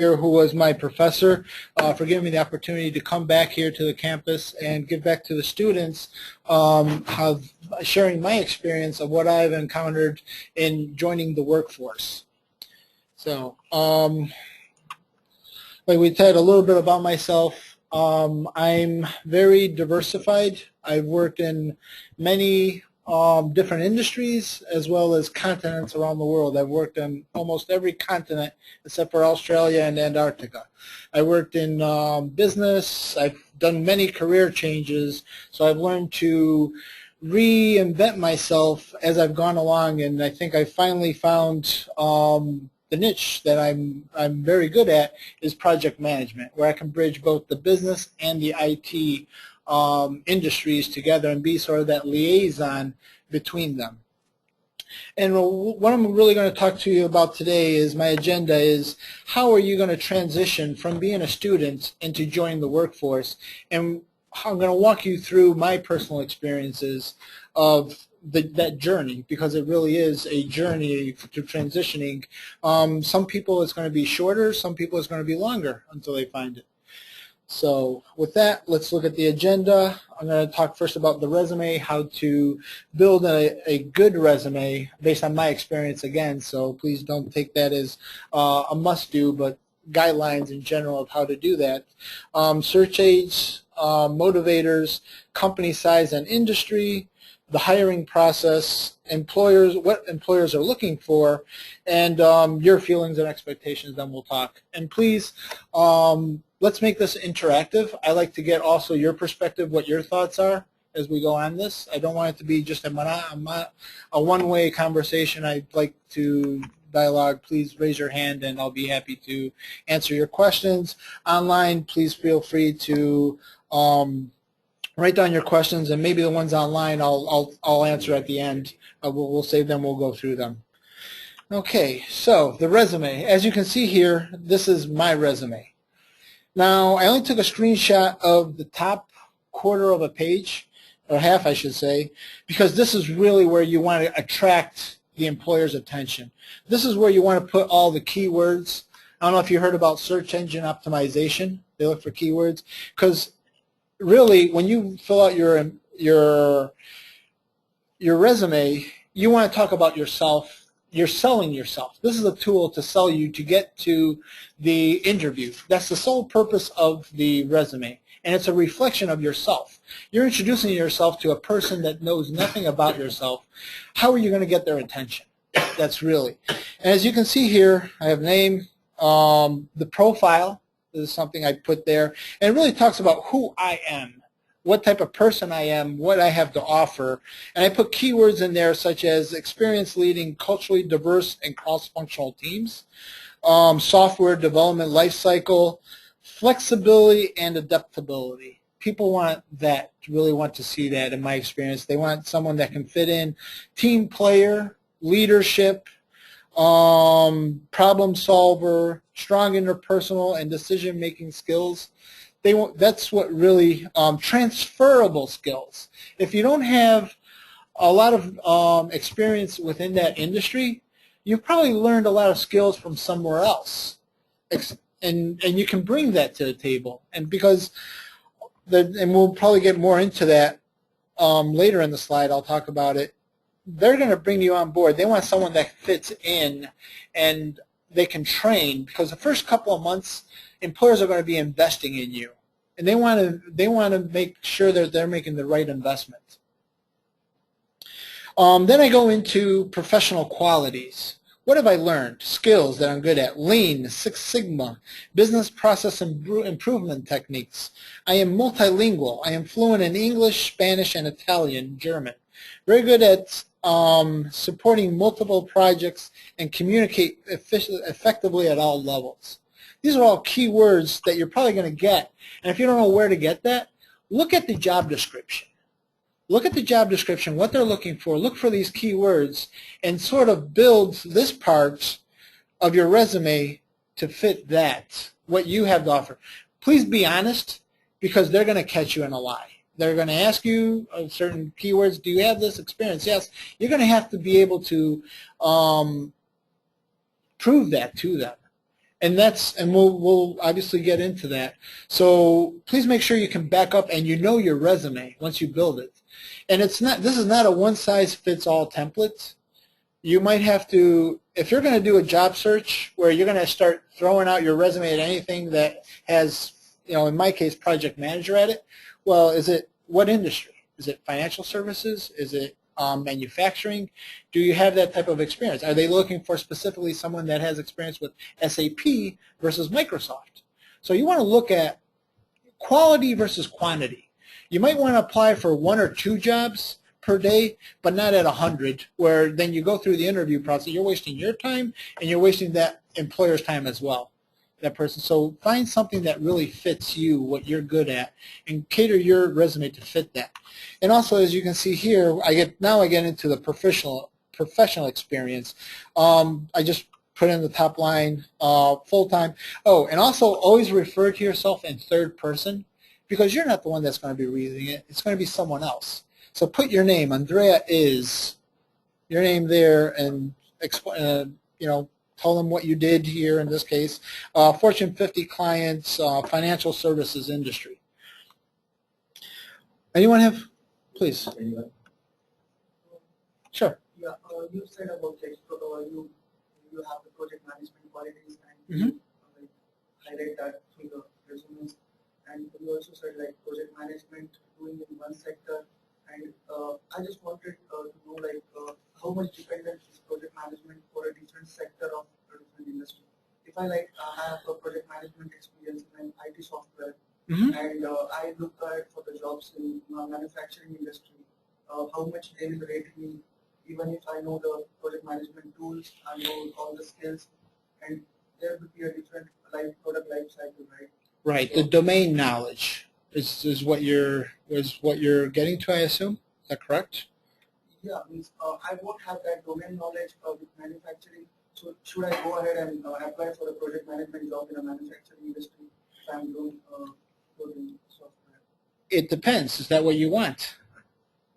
who was my professor, for giving me the opportunity to come back here to the campus and give back to the students, sharing my experience of what I've encountered in joining the workforce. So, like we said, a little bit about myself. I'm very diversified. I've worked in many different industries as well as continents around the world. I've worked in almost every continent except for Australia and Antarctica. I worked in business. I've done many career changes, so I've learned to reinvent myself as I've gone along, and I think I finally found the niche that I'm very good at is project management, where I can bridge both the business and the IT industries together and be sort of that liaison between them. And what I'm really going to talk to you about today is my agenda is how are you going to transition from being a student into joining the workforce, and I'm going to walk you through my personal experiences of that journey, because it really is a journey to transitioning. Some people it's going to be shorter, some people it's going to be longer until they find it. So with that, let's look at the agenda. I'm going to talk first about the resume, how to build a good resume based on my experience again, so please don't take that as a must-do, but guidelines in general of how to do that. Search aids, motivators, company size and industry, the hiring process, employers, what employers are looking for, and your feelings and expectations, then we'll talk. And please, let's make this interactive. I like to get also your perspective, what your thoughts are as we go on this. I don't want it to be just a one-way conversation. I'd like to dialogue. Please raise your hand and I'll be happy to answer your questions. Online, please feel free to write down your questions, and maybe the ones online I'll answer at the end. We'll save them. We'll go through them. Okay, so the resume. As you can see here, this is my resume. Now, I only took a screenshot of the top quarter of a page, or half I should say, because this is really where you want to attract the employer's attention. This is where you want to put all the keywords. I don't know if you heard about search engine optimization. They look for keywords, because really, when you fill out your resume, you want to talk about yourself. You're selling yourself. This is a tool to sell you to get to the interview. That's the sole purpose of the resume, and it's a reflection of yourself. You're introducing yourself to a person that knows nothing about yourself. How are you going to get their attention? That's really. And as you can see here, I have name, the profile. This is something I put there, and it really talks about who I am, what type of person I am, what I have to offer, and I put keywords in there such as experience leading culturally diverse and cross-functional teams, software development lifecycle, flexibility, and adaptability. People want that, really want to see that in my experience. They want someone that can fit in, team player, leadership, problem solver, strong interpersonal and decision-making skills. That's what really, transferable skills. If you don't have a lot of experience within that industry, you've probably learned a lot of skills from somewhere else, and you can bring that to the table. And because, and we'll probably get more into that later in the slide, I'll talk about it. They're going to bring you on board. They want someone that fits in and they can train, because the first couple of months, employers are going to be investing in you, and they want to make sure that they're making the right investment. Then I go into professional qualities. What have I learned? Skills that I'm good at: Lean, Six Sigma, business process improvement techniques. I am multilingual. I am fluent in English, Spanish, and Italian, German. Very good at supporting multiple projects and communicate effectively at all levels. These are all key words that you're probably going to get. And if you don't know where to get that, look at the job description. Look at the job description, what they're looking for. Look for these key words and sort of build this part of your resume to fit that, what you have to offer. Please be honest, because they're going to catch you in a lie. They're going to ask you certain keywords. Do you have this experience? Yes. You're going to have to be able to prove that to them. And we'll obviously get into that. So please make sure you can back up and you know your resume once you build it. And this is not a one-size-fits-all template. You might have to, if you're going to do a job search where you're going to start throwing out your resume at anything that has, in my case, project manager at it, well, what industry? Is it financial services? Is it manufacturing? Do you have that type of experience? Are they looking for specifically someone that has experience with SAP versus Microsoft? So you want to look at quality versus quantity. You might want to apply for 1 or 2 jobs per day, but not at 100, where then you go through the interview process. You're wasting your time, and you're wasting that employer's time as well, that person. So find something that really fits you, what you're good at, and cater your resume to fit that. And also, as you can see here, I get into the professional experience. I just put in the top line, full-time. Oh, and also always refer to yourself in third person, because you're not the one that's going to be reading it. It's going to be someone else. So put your name. Andrea is your name there, and tell them what you did here in this case. Fortune 50 clients, financial services industry. Anyone have? Please. Sure. Yeah, you said about you have the project management qualities and highlight that through the resumes. And you also said like project management doing in one sector. And I just wanted to know how much dependent is project management for a different sector of a different industry. If I have a project management experience in IT software, and I look for the jobs in manufacturing industry, how much they will rate me, even if I know the project management tools, I know all the skills, and there would be a different product life cycle, right? Right. The domain knowledge is what you're getting to, I assume. Is that correct? Yeah, means I won't have that domain knowledge with manufacturing. So should I go ahead and apply for a project management job in a manufacturing industry if I'm doing coding software? It depends. Is that what you want?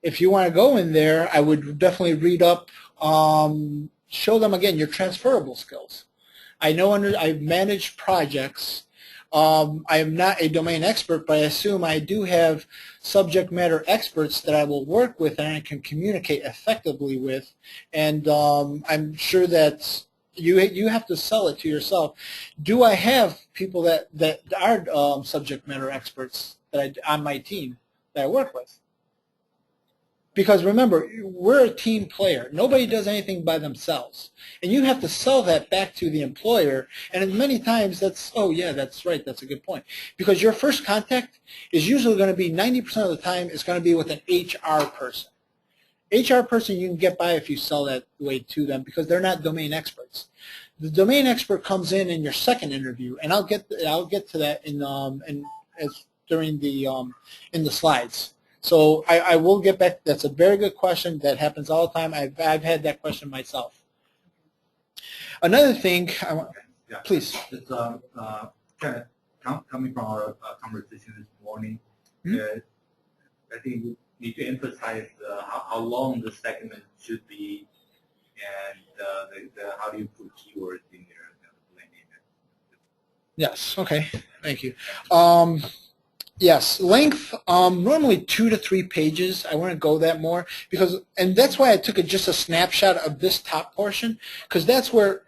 If you want to go in there, I would definitely read up. Show them again your transferable skills. I've managed projects. I am not a domain expert, but I assume I do have subject matter experts that I will work with and I can communicate effectively with. And I'm sure that you have to sell it to yourself. Do I have people that are subject matter experts on my team that I work with? Because remember, we're a team player. Nobody does anything by themselves. And you have to sell that back to the employer. And many times oh yeah, that's right, that's a good point. Because your first contact is usually going to be 90% of the time is going to be with an HR person. HR person you can get by if you sell that way to them because they're not domain experts. The domain expert comes in your second interview, and I'll get to that during the slides. So I will get back. That's a very good question. That happens all the time. I've had that question myself. Another thing, please. It's kind of coming from our conversation this morning. I think we need to emphasize how long the segment should be, and how do you put keywords in your blending. Yes. Okay. Thank you. Yes, length, normally 2 to 3 pages. I want to go that more and that's why I took just a snapshot of this top portion, because that's where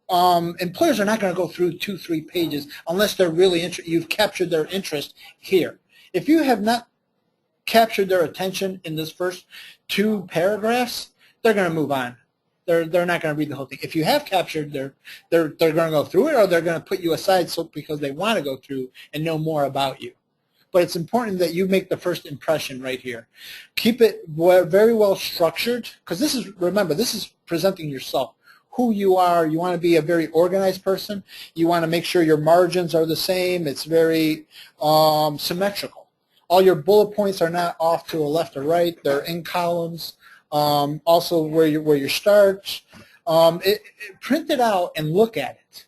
employers are not going to go through 2-3 pages unless they're really interested. You've captured their interest here. If you have not captured their attention in this first 2 paragraphs, they're going to move on. They're not going to read the whole thing. If you have captured they're going to go through it, or they're going to put you aside because they want to go through and know more about you. But it's important that you make the first impression right here. Keep it very well structured, because remember, this is presenting yourself, who you are. You want to be a very organized person. You want to make sure your margins are the same. It's very symmetrical. All your bullet points are not off to a left or right. They're in columns. Also where you start. Print it out and look at it.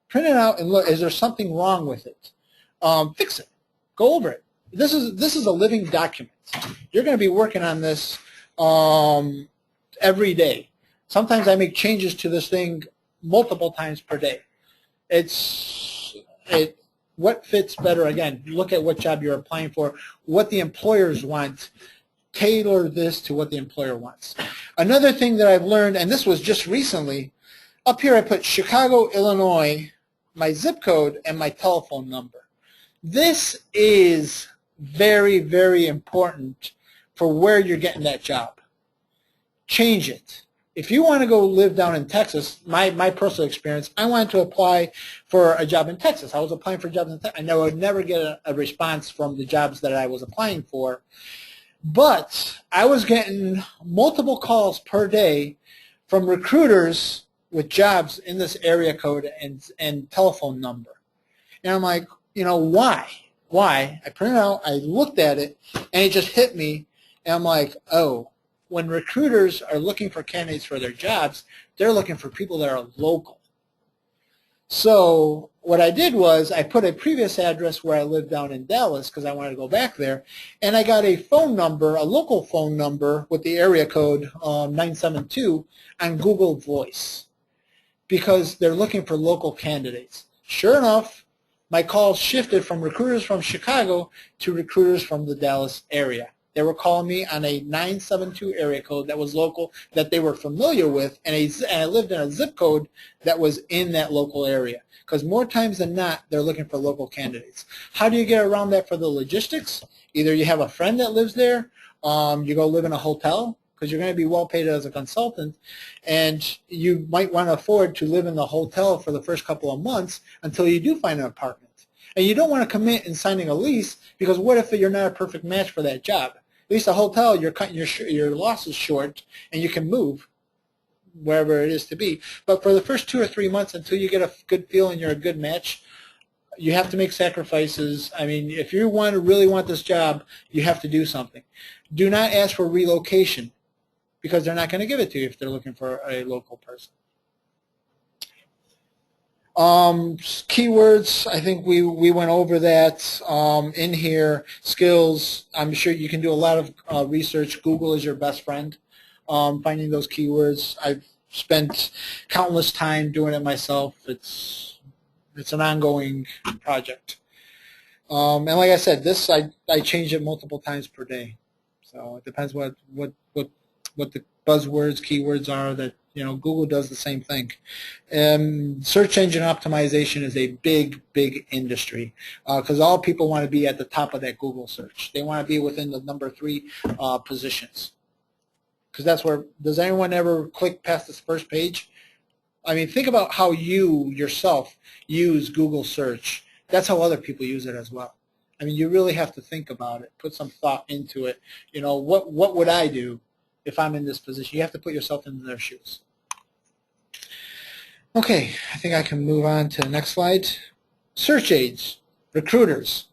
Print it out and look. Is there something wrong with it? Fix it. Go over it. This is a living document. You're going to be working on this every day. Sometimes I make changes to this thing multiple times per day. What fits better? Again, look at what job you're applying for, what the employers want. Tailor this to what the employer wants. Another thing that I've learned, and this was just recently, up here I put Chicago, Illinois, my zip code, and my telephone number. This is very, very important for where you're getting that job. Change it. If you want to go live down in Texas, my personal experience, I wanted to apply for a job in Texas. I was applying for jobs in Texas. I would never get a response from the jobs that I was applying for. But I was getting multiple calls per day from recruiters with jobs in this area code and telephone number. And I'm like, why? Why? I printed it out, I looked at it, and it just hit me. And I'm like, oh, when recruiters are looking for candidates for their jobs, they're looking for people that are local. So what I did was I put a previous address where I lived down in Dallas because I wanted to go back there, and I got a phone number, a local phone number with the area code 972 on Google Voice because they're looking for local candidates. Sure enough, my calls shifted from recruiters from Chicago to recruiters from the Dallas area. They were calling me on a 972 area code that was local, that they were familiar with, and I lived in a zip code that was in that local area. Because more times than not, they're looking for local candidates. How do you get around that for the logistics? Either you have a friend that lives there, you go live in a hotel, because you're going to be well paid as a consultant, and you might want to afford to live in the hotel for the first couple of months until you do find an apartment. And you don't want to commit in signing a lease, because what if you're not a perfect match for that job? At least a hotel, you're cutting your losses short, and you can move wherever it is to be. But for the first 2 or 3 months, until you get a good feel and you're a good match, you have to make sacrifices. I mean, if you really want this job, you have to do something. Do not ask for relocation, because they're not going to give it to you if they're looking for a local person. Keywords, I think we went over that in here. Skills, I'm sure you can do a lot of research. Google is your best friend, finding those keywords. I've spent countless time doing it myself. It's an ongoing project. And like I said, this I change it multiple times per day. So it depends what the buzzwords, keywords are that, Google does the same thing. Search engine optimization is a big, big industry because all people want to be at the top of that Google search. They want to be within the number 3 positions because that's where, does anyone ever click past this first page? I mean, think about how you yourself use Google search. That's how other people use it as well. I mean, you really have to think about it, put some thought into it. What would I do if I'm in this position? You have to put yourself in their shoes. Okay, I think I can move on to the next slide. Search aids, recruiters.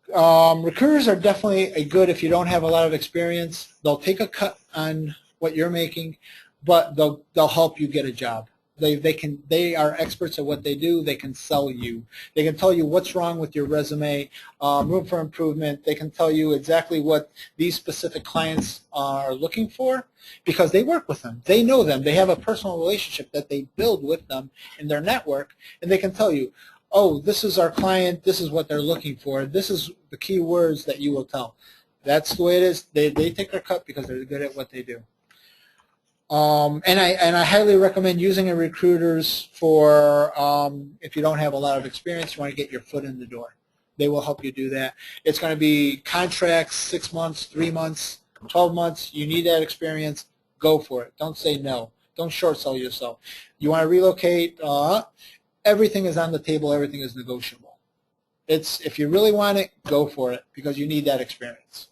Recruiters are definitely a good if you don't have a lot of experience. They'll take a cut on what you're making, but they'll help you get a job. They are experts at what they do. They can sell you. They can tell you what's wrong with your resume, room for improvement. They can tell you exactly what these specific clients are looking for because they work with them. They know them. They have a personal relationship that they build with them in their network, and they can tell you, oh, this is our client. This is what they're looking for. This is the key words that you will tell. That's the way it is. They take their cut because they're good at what they do. And I highly recommend using a recruiters for if you don't have a lot of experience, you want to get your foot in the door. They will help you do that. It's going to be contracts, 6 months, 3 months, 12 months. You need that experience. Go for it. Don't say no. Don't short sell yourself. You want to relocate, everything is on the table. Everything is negotiable. If you really want it, go for it because you need that experience.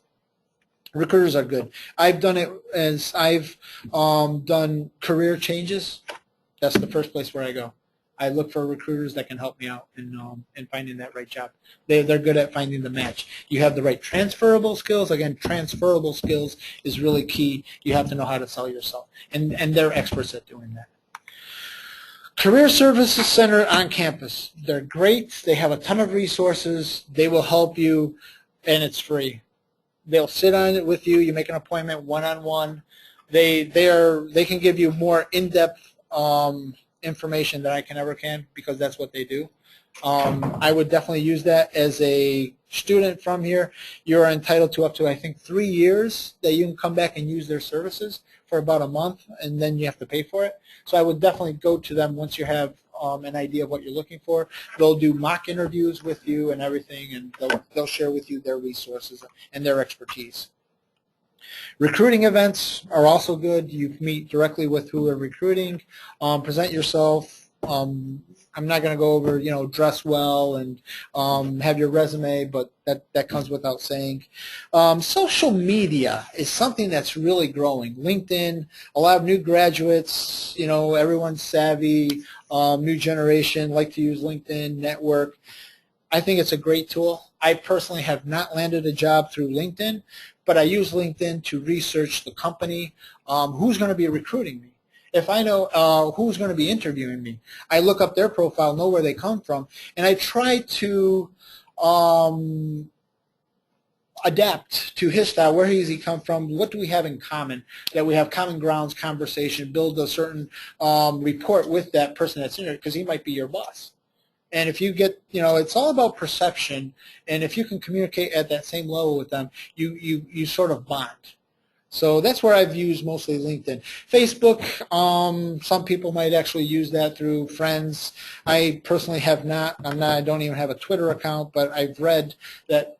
Recruiters are good. I've done it as I've done career changes. That's the first place where I go. I look for recruiters that can help me out in finding that right job. They're good at finding the match. You have the right transferable skills. Again, transferable skills is really key. You have to know how to sell yourself, and they're experts at doing that. Career Services Center on campus. They're great. They have a ton of resources. They will help you, and it's free. They'll sit on it with you. You make an appointment one-on-one. They can give you more in-depth information that I can ever can, because that's what they do. I would definitely use that. As a student from here, you're entitled to up to, I think, 3 years that you can come back and use their services for about a month, and then you have to pay for it. So I would definitely go to them once you have an idea of what you're looking for. They'll do mock interviews with you and everything, and they'll share with you their resources and their expertise. Recruiting events are also good. You meet directly with who are recruiting. Present yourself. I'm not going to go over, dress well and have your resume, but that comes without saying. Social media is something that's really growing. LinkedIn, a lot of new graduates, everyone's savvy, new generation like to use LinkedIn, network. I think it's a great tool. I personally have not landed a job through LinkedIn, but I use LinkedIn to research the company, who's going to be recruiting me. If I know who's going to be interviewing me, I look up their profile, know where they come from, and I try to adapt to his style. Where does he come from? What do we have in common? That we have common grounds, conversation, build a certain rapport with that person that's in there, because he might be your boss. And if you get, it's all about perception, and if you can communicate at that same level with them, you sort of bond. So that's where I've used mostly LinkedIn. Facebook, some people might actually use that through friends. I personally have not. I don't even have a Twitter account, but I've read that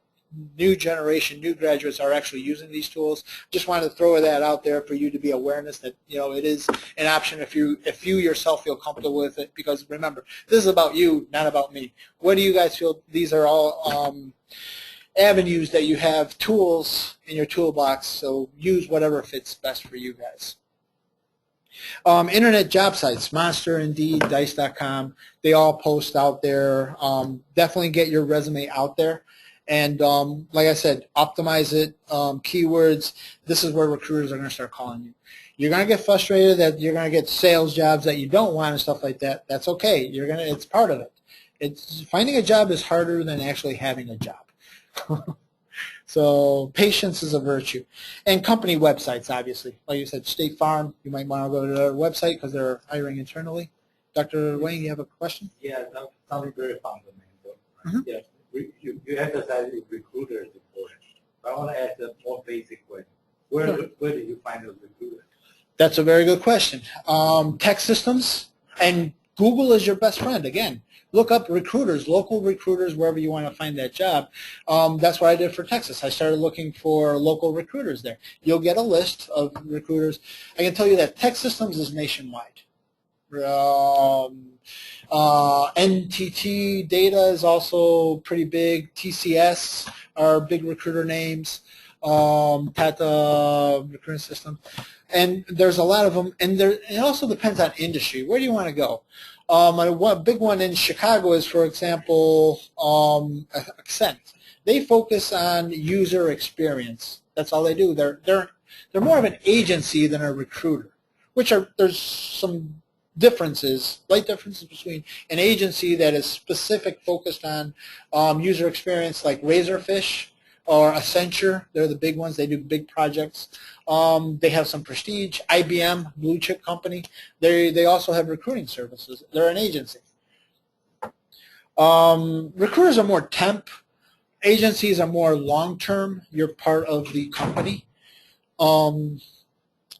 new generation, new graduates are actually using these tools. Just wanted to throw that out there for you to be awareness that it is an option if you yourself feel comfortable with it. Because remember, this is about you, not about me. What do you guys feel? These are all avenues that you have, tools in your toolbox. So use whatever fits best for you guys. Internet job sites, Monster, Indeed, Dice.com, they all post out there. Definitely get your resume out there. And like I said, optimize it, keywords. This is where recruiters are going to start calling you. You're going to get frustrated that you're going to get sales jobs that you don't want and stuff like that. That's okay. It's part of it. Finding a job is harder than actually having a job. So patience is a virtue. And company websites, obviously. Like you said, State Farm, you might want to go to their website because they're hiring internally. Dr. Wayne, you have a question? Yeah, that sounds very fundamental. Mm-hmm. Yes. You emphasize recruiters before. I want to ask a more basic question. Where do you find those recruiters? That's a very good question. Tech systems, and Google is your best friend. Again, look up recruiters, local recruiters, wherever you want to find that job. That's what I did for Texas. I started looking for local recruiters there. You'll get a list of recruiters. I can tell you that Tech Systems is nationwide. NTT Data is also pretty big. TCS are big recruiter names. Tata Recruiting System. And there's a lot of them. And it also depends on industry. Where do you want to go? A big one in Chicago is, for example, Accent. They focus on user experience. That's all they do. They're more of an agency than a recruiter, there's some slight differences between an agency that is focused on user experience, like Razorfish or Accenture. They're the big ones. They do big projects. They have some prestige. IBM, blue chip company. They also have recruiting services. They're an agency. Recruiters are more temp. Agencies are more long-term. You're part of the company.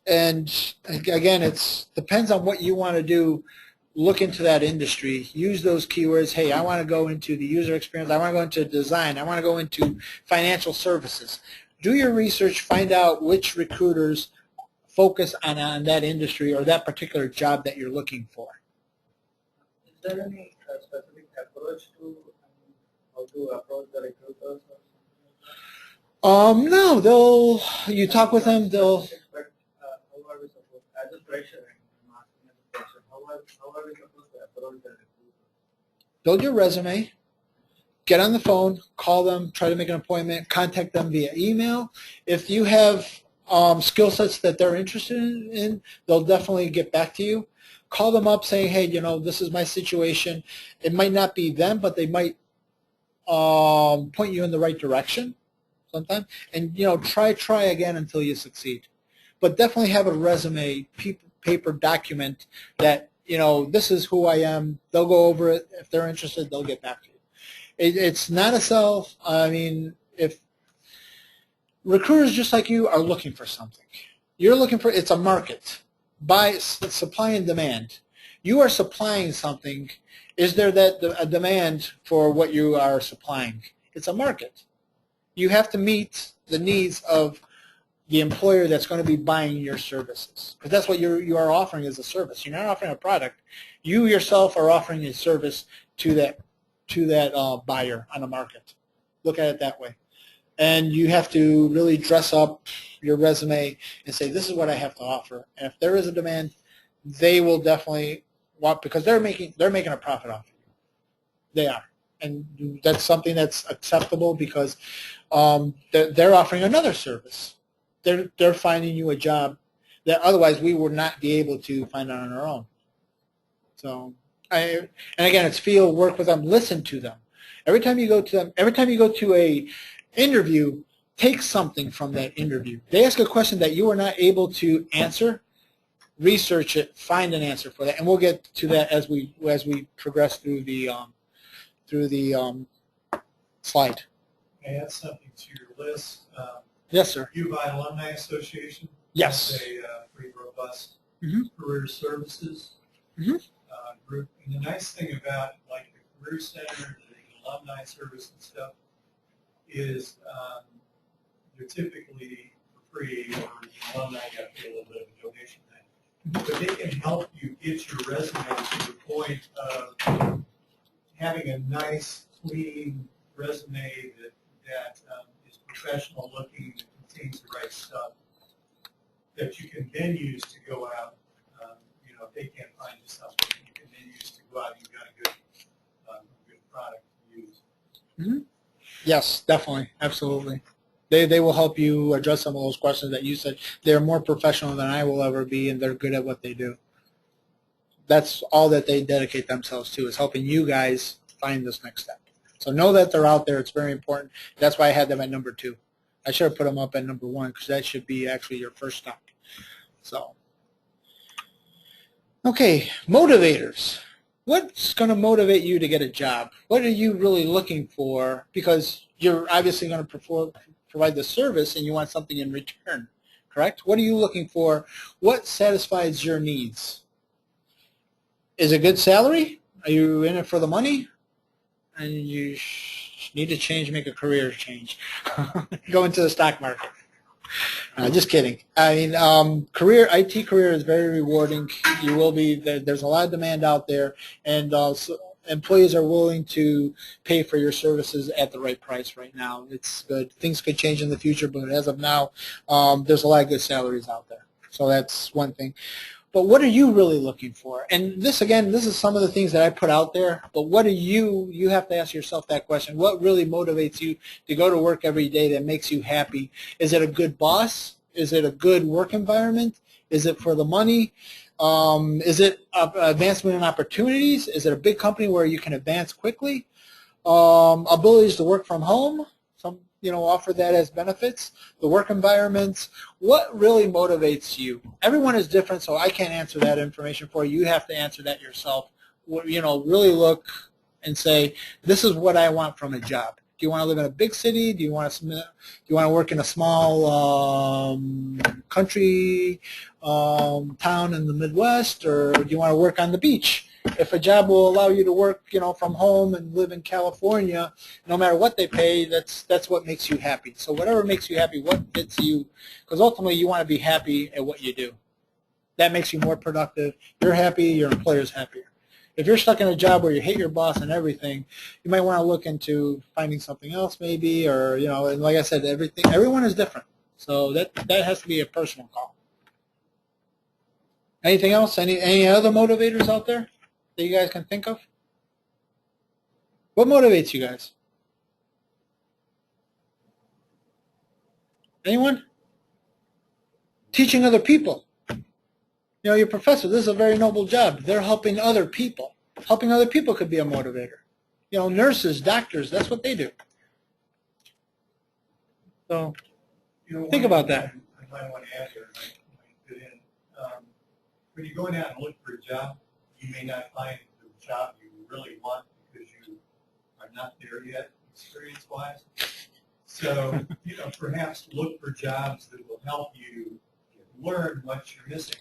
And again, it depends on what you want to do. Look into that industry. Use those keywords. Hey, I want to go into the user experience. I want to go into design. I want to go into financial services. Do your research. Find out which recruiters focus on that industry or that particular job that you're looking for. Is there any specific approach to how to approach the recruiters? No, you talk with them, they'll. How are we supposed, as a fresher, I'm asking as a fresher, how are we supposed to approach the recruiter? Build your resume, get on the phone, call them, try to make an appointment, contact them via email. If you have skill sets that they're interested in, they'll definitely get back to you. Call them up saying, hey, this is my situation. It might not be them, but they might point you in the right direction sometime. And, try again until you succeed. But definitely have a resume, paper document that this is who I am. They'll go over it. If they're interested, they'll get back to you. It's not a sell. I mean, if recruiters just like you are looking for something, you're looking for, it's a market, supply and demand. You are supplying something. Is there a demand for what you are supplying? It's a market. You have to meet the needs of the employer that's going to be buying your services, because that's what you are offering as a service. You're not offering a product. You yourself are offering a service to that buyer on the market. Look at it that way. And you have to really dress up your resume and say, this is what I have to offer. And if there is a demand, they will definitely want, because they're making a profit off of you. They are. And that's something that's acceptable, because they're offering another service. They're finding you a job that otherwise we would not be able to find on our own. So, and again, it's feel, work with them, listen to them. Every time you go to a interview, take something from that interview. They ask a question that you are not able to answer, research it, find an answer for that, and we'll get to that as we progress through the slide. Add something to your list. Yes, sir. UBI Alumni Association. Yes. Has a pretty robust Mhm. career services group. And the nice thing about like the Career Center, the alumni service and stuff, is they're typically free, or the alumni got to pay a little bit of a donation thing. But they can help you get your resume to the point of having a nice, clean resume that is professional looking, that contains the right stuff, that you can then use to go out. If they can't find you something, you can then use to go out. You've got a good product to use. Mm-hmm. Yes, definitely, absolutely. They will help you address some of those questions that you said. They're more professional than I will ever be, and they're good at what they do. That's all that they dedicate themselves to, is helping you guys find this next step. So know that they're out there. It's very important. That's why I had them at number 2. I should have put them up at number 1, because that should be actually your first stop. So, okay, motivators. What's going to motivate you to get a job? What are you really looking for? Because you're obviously going to provide the service and you want something in return, correct? What are you looking for? What satisfies your needs? Is it good salary? Are you in it for the money? And you need to change, make a career change. Go into the stock market. Just kidding. I mean, IT career is very rewarding. You will be. There's a lot of demand out there, and so employees are willing to pay for your services at the right price right now. It's good. Things could change in the future, but as of now, there's a lot of good salaries out there. So that's one thing. But what are you really looking for? And this, again, this is some of the things that I put out there, but what are you have to ask yourself that question. What really motivates you to go to work every day that makes you happy? Is it a good boss? Is it a good work environment? Is it for the money? Is it advancement and opportunities? Is it a big company where you can advance quickly? Abilities to work from home? Offer that as benefits. The work environments. What really motivates you? Everyone is different, so I can't answer that information for you. You have to answer that yourself. Really look and say, this is what I want from a job. Do you want to live in a big city? Do you want to work in a small country town in the Midwest, or do you want to work on the beach? If a job will allow you to work, from home and live in California, no matter what they pay, that's what makes you happy. So whatever makes you happy, what fits you, because ultimately you want to be happy at what you do. That makes you more productive. You're happy, your employer's happier. If you're stuck in a job where you hate your boss and everything, you might want to look into finding something else maybe, or, and like I said, everyone is different. So that has to be a personal call. Anything else? Any other motivators out there that you guys can think of? What motivates you guys? Anyone? Teaching other people. Your professor, this is a very noble job. They're helping other people. Helping other people could be a motivator. Nurses, doctors, that's what they do. So think about that. I might want to add here, when you're going out and look for a job, you may not find the job you really want because you are not there yet, experience-wise. So, perhaps look for jobs that will help you learn what you're missing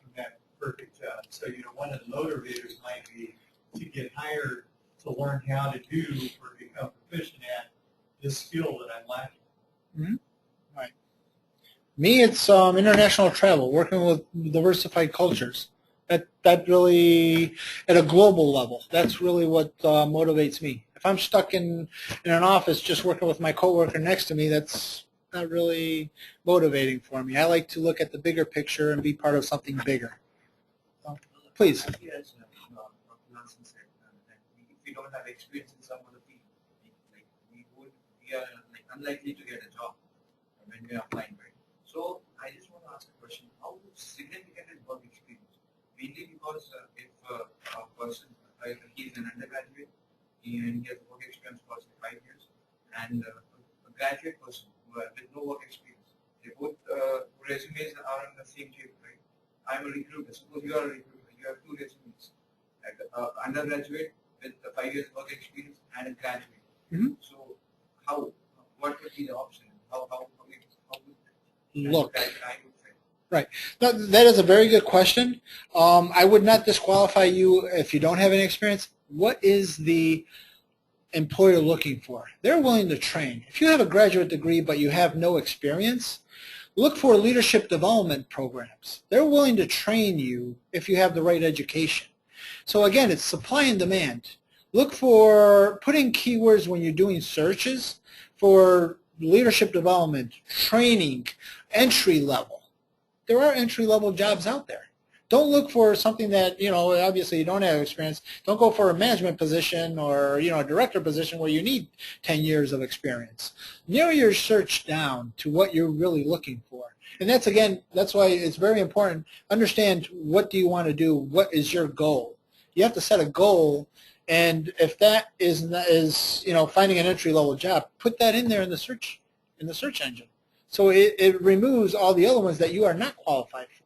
from that perfect job. So, one of the motivators might be to get hired to learn how to do or become proficient at this skill that I'm lacking. Mm-hmm. Right. Me, it's international travel, working with diversified cultures. That really, at a global level, that's really what motivates me. If I'm stuck in an office just working with my coworker next to me, that's not really motivating for me. I like to look at the bigger picture and be part of something bigger. So, please. Yes, Nancy said that if we don't have experience in some of the field, we are unlikely to get a job when we are applying, right? So I just want to ask a question: how significant is work experience? Mainly because if a person, he is an undergraduate and he has work experience for 5 years, and a graduate person with no work experience, they both resumes are on the same table, right? I'm a recruiter. Suppose you are a recruiter. You have 2 resumes, like undergraduate with 5 years work experience and a graduate. Mm-hmm. So what would be the option? How would Look. I would say. Right. That is a very good question. I would not disqualify you if you don't have any experience. What is the employer looking for? They're willing to train. If you have a graduate degree but you have no experience, look for leadership development programs. They're willing to train you if you have the right education. So again, it's supply and demand. Look for, put in keywords when you're doing searches for leadership development, training, entry level. There are entry-level jobs out there. Don't look for something that, obviously you don't have experience. Don't go for a management position or, a director position where you need 10 years of experience. Narrow your search down to what you're really looking for. And that's why it's very important. Understand, what do you want to do? What is your goal? You have to set a goal, and if that is finding an entry-level job, put that in there in the search engine. So it removes all the other ones that you are not qualified for.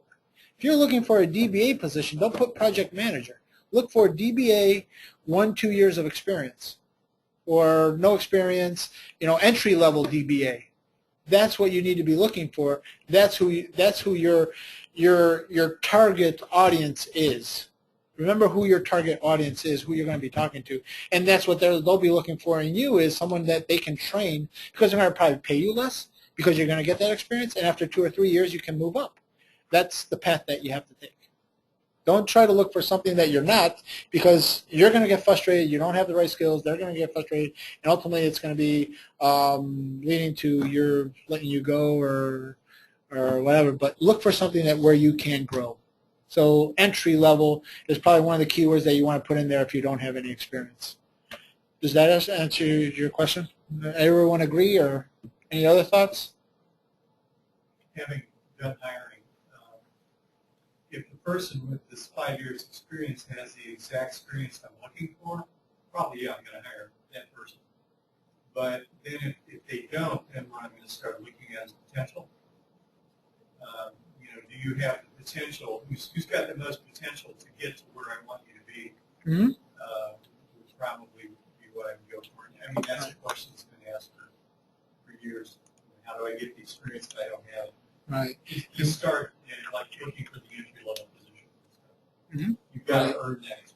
If you're looking for a DBA position, don't put project manager. Look for DBA, 1-2 years of experience, or no experience, entry-level DBA. That's what you need to be looking for. That's who your target audience is. Remember who your target audience is, who you're going to be talking to, and that's what they'll be looking for in you, is someone that they can train, because they're going to probably pay you less, because you're going to get that experience, and after 2 or 3 years you can move up. That's the path that you have to take. Don't try to look for something that you're not, because you're going to get frustrated. You don't have the right skills. They're going to get frustrated, and ultimately it's going to be leading to your letting you go or whatever. But look for something where you can grow. So entry level is probably one of the keywords that you want to put in there if you don't have any experience. Does that answer your question? Everyone agree, or any other thoughts? Having done hiring, if the person with this 5 years experience has the exact experience I'm looking for, probably, yeah, I'm going to hire that person. But then if they don't, then I'm going to start looking at potential. Do you have the potential? Who's got the most potential to get to where I want you to be? Mm-hmm. Would probably be what I would go for. I mean, that's a question that's been asked for years. How do I get the experience that I don't have? Right. You start looking for the entry level position. Mm-hmm. You've got to earn that experience.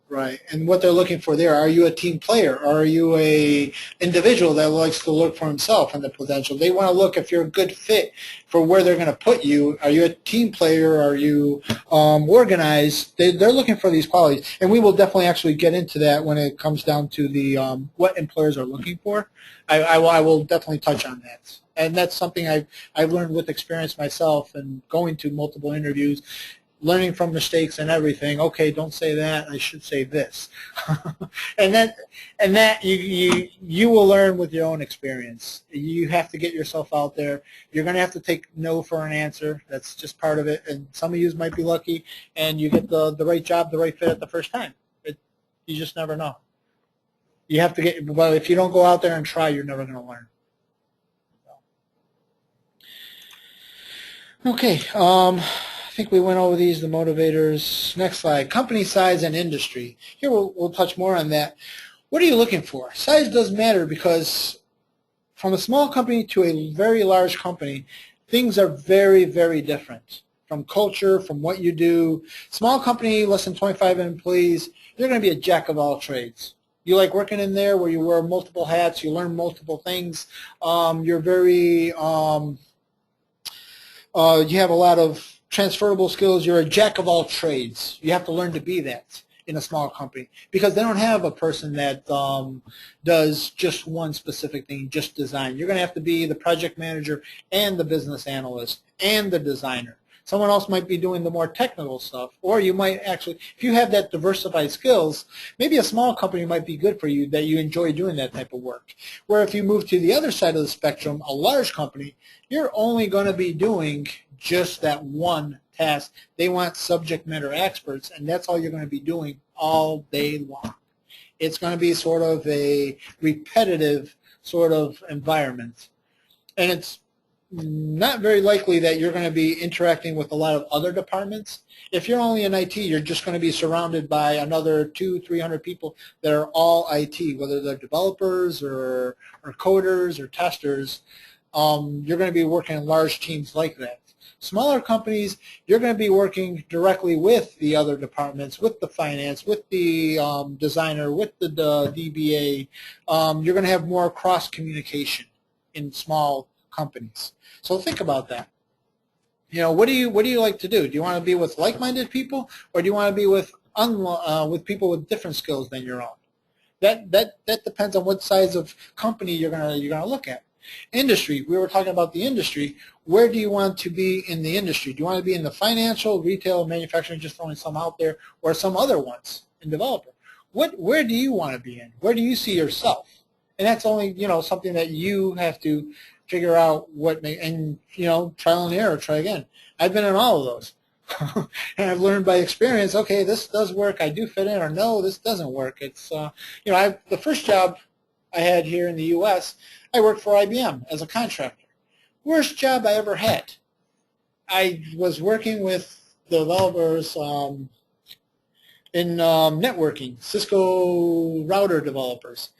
Right, and what they're looking for there, are you a team player? Or are you a individual that likes to look for himself and the potential? They want to look if you're a good fit for where they're going to put you. Are you a team player? Are you organized? They're looking for these qualities, and we will definitely actually get into that when it comes down to the what employers are looking for. I will definitely touch on that, and that's something I've learned with experience myself and going to multiple interviews. Learning from mistakes and everything. Okay, don't say that. I should say this, and that you will learn with your own experience. You have to get yourself out there. You're going to have to take no for an answer. That's just part of it. And some of you might be lucky, and you get the right job, the right fit at the first time. You just never know. You have to get. Well, if you don't go out there and try, you're never going to learn. Okay. think we went over these, the motivators. Next slide, company size and industry. Here we'll touch more on that. What are you looking for? Size does matter because from a small company to a very large company, things are very, very different. From culture, from what you do. Small company, less than 25 employees, you're going to be a jack of all trades. You like working in there where you wear multiple hats, you learn multiple things. You're very, you have a lot of transferable skills. You're a jack of all trades. You have to learn to be that in a small company because they don't have a person that does just one specific thing, just design. You're going to have to be the project manager and the business analyst and the designer. Someone else might be doing the more technical stuff, or you might actually, if you have that diversified skills, maybe a small company might be good for you that you enjoy doing that type of work. Where if you move to the other side of the spectrum, a large company, you're only going to be doing just that one task. They want subject matter experts, and that's all you're going to be doing all day long. It's going to be sort of a repetitive sort of environment, and it's not very likely that you're going to be interacting with a lot of other departments. If you're only in IT, you're just going to be surrounded by another 200-300 people that are all IT, whether they're developers or coders or testers. You're going to be working in large teams like that. Smaller companies, you're going to be working directly with the other departments, with the finance, with the designer, with the DBA. You're going to have more cross-communication in small companies. So think about that. You know, what do you like to do? Do you want to be with like-minded people, or do you want to be with people with different skills than your own? That depends on what size of company you're gonna look at. Industry. We were talking about the industry. Where do you want to be in the industry? Do you want to be in the financial, retail, manufacturing, just throwing some out there, or some other ones in developer? Where do you want to be in? Where do you see yourself? And that's only, you know, something that you have to figure out and, you know, trial and error, try again. I've been in all of those. And I've learned by experience, okay, this does work, I do fit in, or no, this doesn't work. It's, you know, the first job I had here in the U.S., I worked for IBM as a contractor. Worst job I ever had. I was working with developers in networking, Cisco router developers.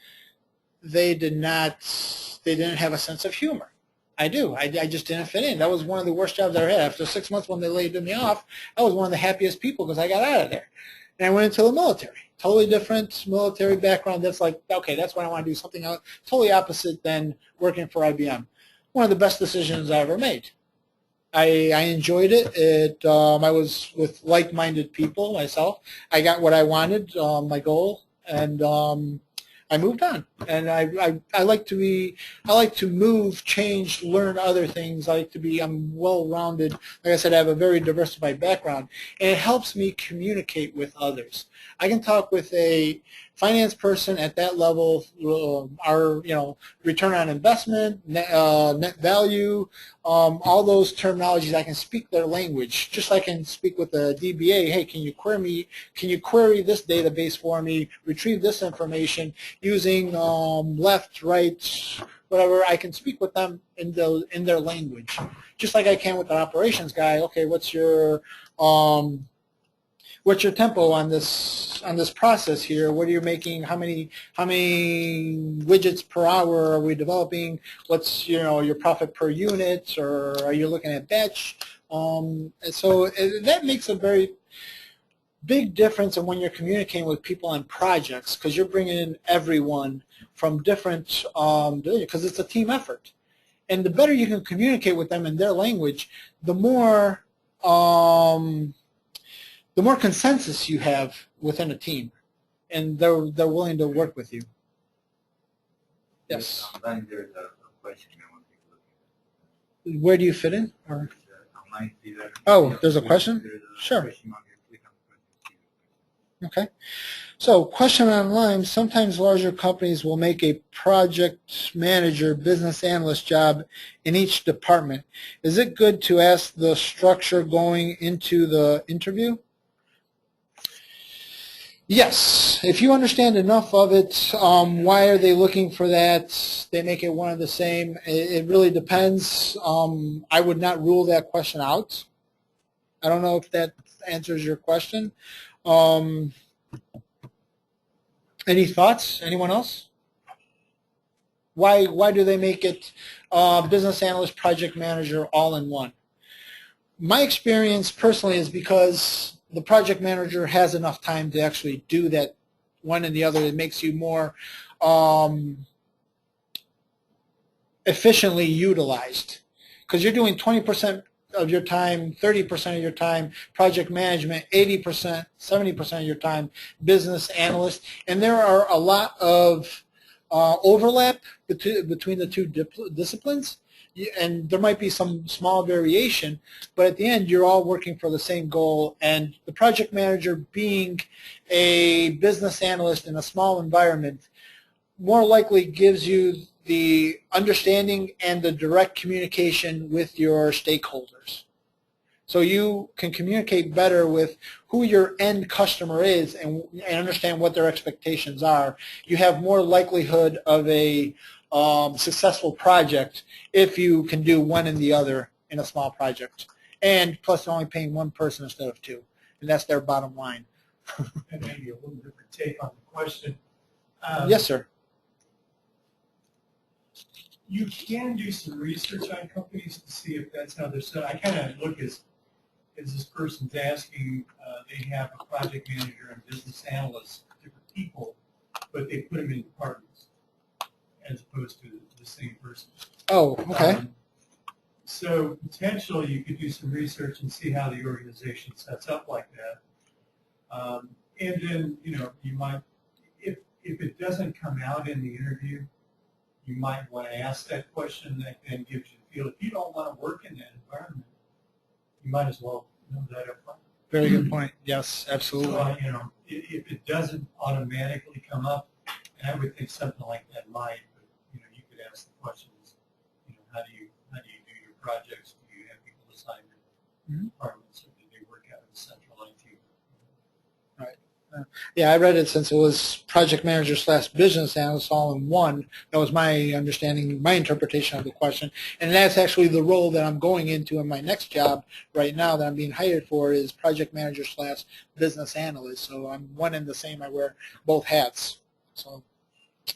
They didn't have a sense of humor. I do. I just didn't fit in. That was one of the worst jobs I ever had. After 6 months when they laid me off, I was one of the happiest people because I got out of there. And I went into the military. Totally different military background. That's like, okay, that's what I want to do, something else, totally opposite than working for IBM. One of the best decisions I ever made. I enjoyed it. I was with like-minded people myself. I got what I wanted, my goal, and I moved on, and I like to move, change, learn other things. I'm well-rounded. Like I said, I have a very diversified background, and it helps me communicate with others. I can talk with a finance person at that level, our, you know, return on investment, net value, all those terminologies. I can speak their language, just like I can speak with a DBA. Hey, can you query this database for me, retrieve this information using left, right, whatever. I can speak with them in their language, just like I can with an operations guy. Okay, what's your tempo on this process here? What are you making? How many widgets per hour are we developing? What's, you know, your profit per unit, or are you looking at batch? So that makes a very big difference in when you're communicating with people on projects, because you're bringing in everyone from different because it's a team effort. And the better you can communicate with them in their language, the more consensus you have within a team, and they're willing to work with you. Yes. Online there's a question I want to take a look at. Where do you fit in? Or? Online, Oh, there's a question? Sure. Question mark, click on the question. Okay. So, question online, sometimes larger companies will make a project manager, business analyst job in each department. Is it good to ask the structure going into the interview? Yes. If you understand enough of it, why are they looking for that? They make it one and the same. It really depends. I would not rule that question out. I don't know if that answers your question. Any thoughts? Anyone else? Why do they make it business analyst, project manager, all in one? My experience personally is because the project manager has enough time to actually do that one and the other. It makes you more efficiently utilized because you're doing 20% of your time, 30% of your time project management, 80%, 70% of your time business analyst, and there are a lot of overlap between the two disciplines, and there might be some small variation, but at the end you're all working for the same goal, and the project manager being a business analyst in a small environment more likely gives you the understanding and the direct communication with your stakeholders. So you can communicate better with who your end customer is and understand what their expectations are. You have more likelihood of a successful project if you can do one and the other in a small project. And plus only paying one person instead of two. And that's their bottom line. And maybe a little different take on the question. Yes, sir. You can do some research on companies to see if that's how they're set. I kind of look as this person's asking, they have a project manager and business analyst, different people, but they put them in departments as opposed to the same person. Oh, okay. So potentially you could do some research and see how the organization sets up like that. And then, you know, you might, if it doesn't come out in the interview, you might want to ask that question that then gives you the feel. If you don't want to work in that environment, you might as well know that up front. Very good point. Yes, absolutely. So, you know, if it doesn't automatically come up, and I would think something like that might, but, you know, you could ask the questions, you know, how do you do your projects? Do you have people assigned to departments, or do they work out of the central IT? Right. Yeah, I read it since it was project manager / business analyst all in one. That was my understanding, my interpretation of the question. And that's actually the role that I'm going into in my next job right now that I'm being hired for is project manager / business analyst. So I'm one and the same. I wear both hats. So,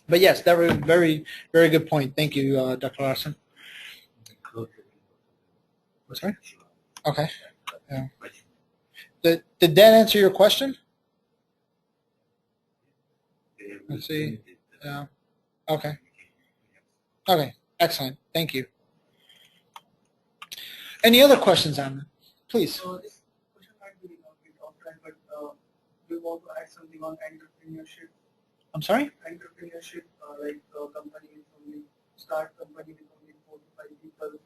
but yes, that was very, very good point. Thank you, Dr. Larson. Sorry? Okay. Yeah. Did that answer your question? Let's see. Yeah. Okay. Okay. Excellent. Thank you. Any other questions on it? Please. So this question might be a bit offline, but we want to add something on entrepreneurship. I'm sorry? Entrepreneurship, like companies only start company with only 4 to 5 people.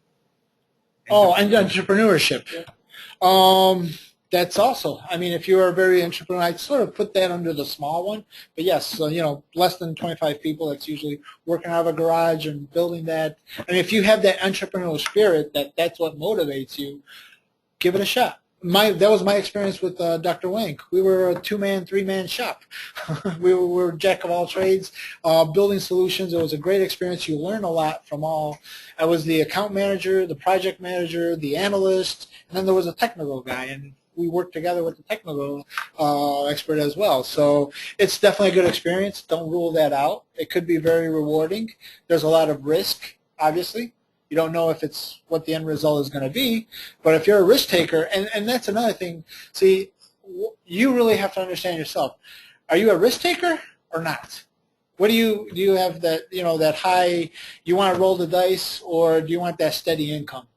Oh, and entrepreneurship. Yeah. That's also, I mean, if you are very entrepreneurial, I'd sort of put that under the small one. But yes, so, you know, less than 25 people, that's usually working out of a garage and building that. And if you have that entrepreneurial spirit, that's what motivates you, give it a shot. That was my experience with Dr. Wang. We were a 2-man, 3-man shop. we were jack of all trades, building solutions. It was a great experience. You learn a lot from all. I was the account manager, the project manager, the analyst, and then there was a technical guy. And we worked together with the technical expert as well. So it's definitely a good experience. Don't rule that out. It could be very rewarding. There's a lot of risk, obviously. You don't know if it's what the end result is going to be, but if you're a risk taker, and that's another thing, see, you really have to understand yourself. Are you a risk taker or not? What do you have that, you know, that high, you want to roll the dice, or do you want that steady income?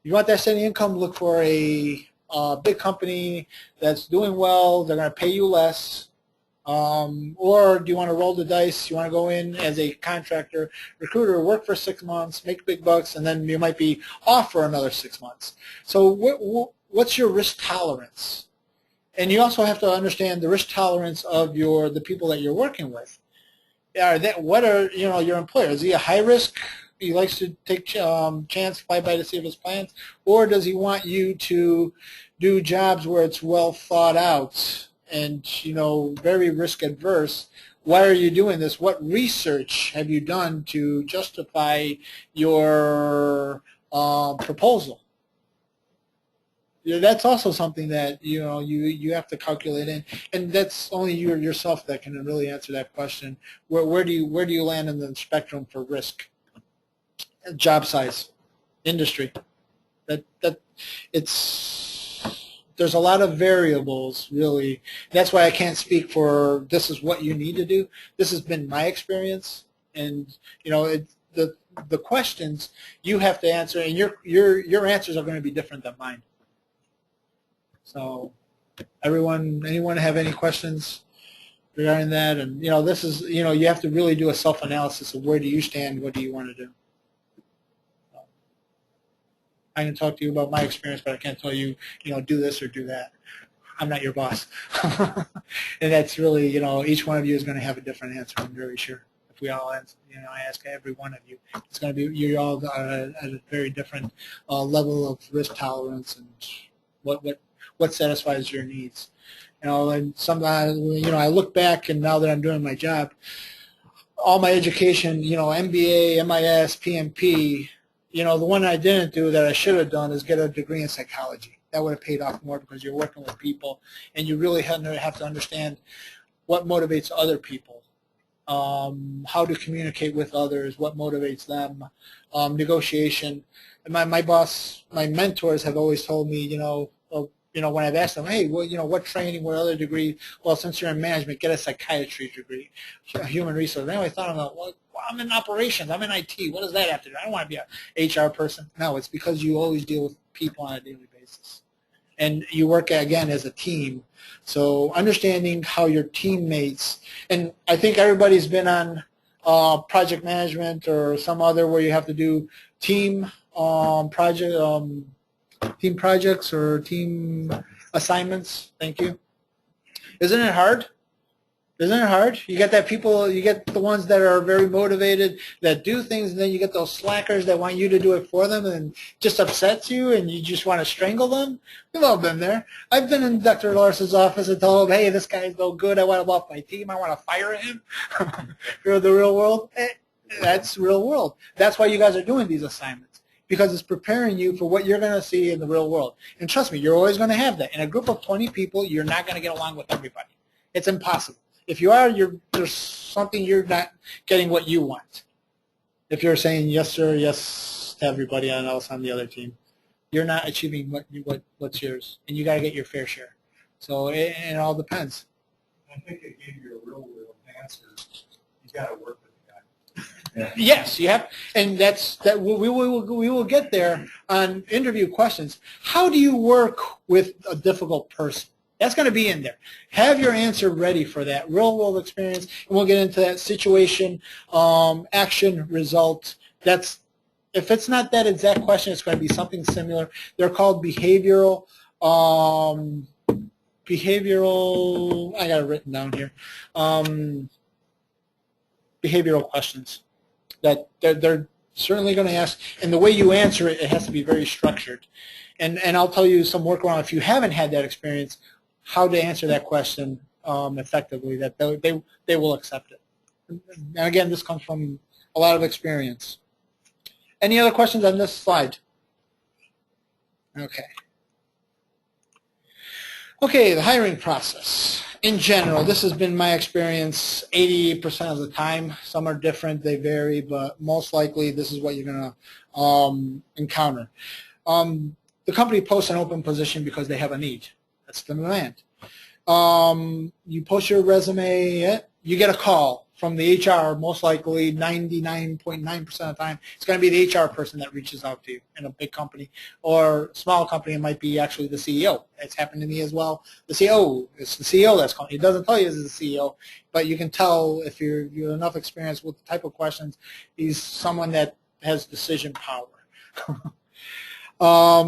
If you want that steady income, look for a big company that's doing well, they're going to pay you less. Or do you want to roll the dice? You want to go in as a contractor, recruiter, work for 6 months, make big bucks, and then you might be off for another 6 months. So what's your risk tolerance? And you also have to understand the risk tolerance of the people that you're working with. What are your employer? Is he a high risk? He likes to take chance, fly by the seat of his pants, or does he want you to do jobs where it's well thought out and very risk adverse? Why are you doing this? What research have you done to justify your proposal? that's also something that you have to calculate in, and that's only you yourself that can really answer that question. Where do you land in the spectrum for risk, job size, industry? That there's a lot of variables, really. That's why I can't speak for this is what you need to do. This has been my experience, and the questions you have to answer, and your answers are going to be different than mine. So, anyone have any questions regarding that? And this is you have to really do a self-analysis of where do you stand, what do you want to do. I can talk to you about my experience, but I can't tell you, do this or do that. I'm not your boss. And that's really, each one of you is going to have a different answer, I'm very sure. If we all answer, I ask every one of you, it's going to be, you're all at a very different level of risk tolerance and what satisfies your needs. And sometimes, I look back, and now that I'm doing my job, all my education, MBA, MIS, PMP, the one I didn't do that I should have done is get a degree in psychology. That would have paid off more because you're working with people, and you really have to understand what motivates other people, how to communicate with others, what motivates them, negotiation. And my boss, my mentors have always told me, when I've asked them, hey, well, what training, what other degree? Well, since you're in management, get a psychiatry degree, human resource. And I always thought about, well, I'm in operations, I'm in IT. What does that have to do? I don't want to be an HR person. No, it's because you always deal with people on a daily basis. And you work, again, as a team. So understanding how your teammates, and I think everybody's been on project management or some other where you have to do team projects or team assignments. Thank you. Isn't it hard? Isn't it hard? You get you get the ones that are very motivated, that do things, and then you get those slackers that want you to do it for them and just upsets you, and you just want to strangle them. We've all been there. I've been in Dr. Larson's office and told him, hey, this guy's no good. I want him off my team. I want to fire him. For the real world, that's real world. That's why you guys are doing these assignments, because it's preparing you for what you're going to see in the real world. And trust me, you're always going to have that. In a group of 20 people, you're not going to get along with everybody. It's impossible. If you are, there's something you're not getting what you want. If you're saying yes, sir, yes to everybody else on the other team, you're not achieving what's yours, and you got to get your fair share. So it all depends. I think it gave you a real answer. You got to work with the guy. Yes, you have, and we will get there on interview questions. How do you work with a difficult person? That's going to be in there. Have your answer ready for that real-world experience, and we'll get into that situation, action, result. If it's not that exact question, it's going to be something similar. They're called behavioral. I got it written down here. Behavioral questions that they're certainly going to ask, and the way you answer it, it has to be very structured. And I'll tell you some workaround if you haven't had that experience, how to answer that question effectively, that they will accept it. And again, this comes from a lot of experience. Any other questions on this slide? Okay. Okay, the hiring process. In general, this has been my experience 80% of the time. Some are different, they vary, but most likely this is what you're going to encounter. The company posts an open position because they have a need. That's the demand. You post your resume, you get a call from the HR, most likely 99.9% of the time. It's going to be the HR person that reaches out to you in a big company. Or small company, it might be actually the CEO. It's happened to me as well. The CEO, it's the CEO that's calling. It doesn't tell you it's the CEO, but you can tell if you're enough experience with the type of questions, he's someone that has decision power.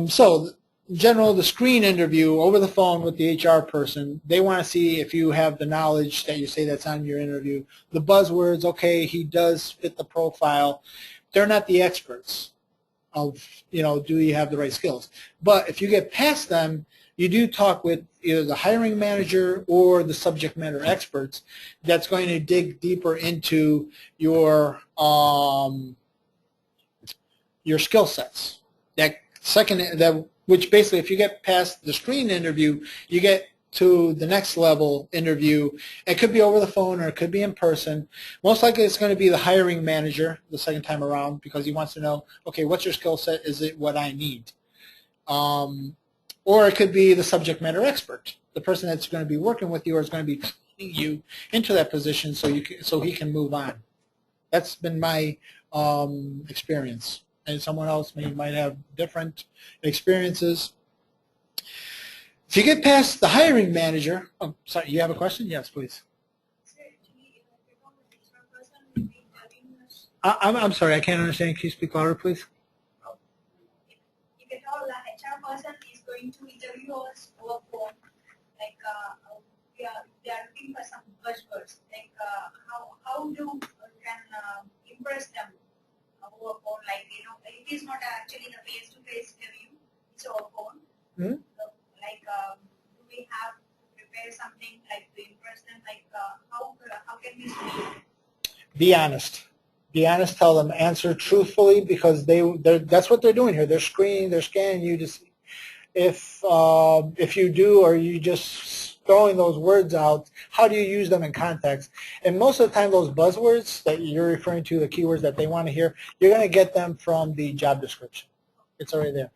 So in general, the screen interview over the phone with the HR person, they want to see if you have the knowledge that you say that's on your interview. The buzzwords, okay, he does fit the profile. They're not the experts of, do you have the right skills? But if you get past them, you do talk with either the hiring manager or the subject matter experts that's going to dig deeper into your skill sets. That which basically if you get past the screen interview, you get to the next level interview. It could be over the phone or it could be in person. Most likely it's going to be the hiring manager the second time around because he wants to know, okay, what's your skill set? Is it what I need? Or it could be the subject matter expert, the person that's going to be working with you or is going to be training you into that position so he can move on. That's been my experience. And someone else might have different experiences. If you get past the hiring manager, oh, sorry, you have a question? Yes, please. I'm sorry, I can't understand. Can you speak louder, please? If at all the HR person is going to interview us over phone, like they are looking for some buzzwords, like how do can impress them over phone, like it is not actually the face-to-face interview, it's over phone. Mm-hmm. Do we have to prepare something like to impress them? Like how can we speak? Be honest. Be honest. Tell them answer truthfully because that's what they're doing here. They're screening. They're scanning you to see if you do or you just throwing those words out. How do you use them in context? And most of the time, those buzzwords that you're referring to, the keywords that they want to hear, you're going to get them from the job description. It's already there.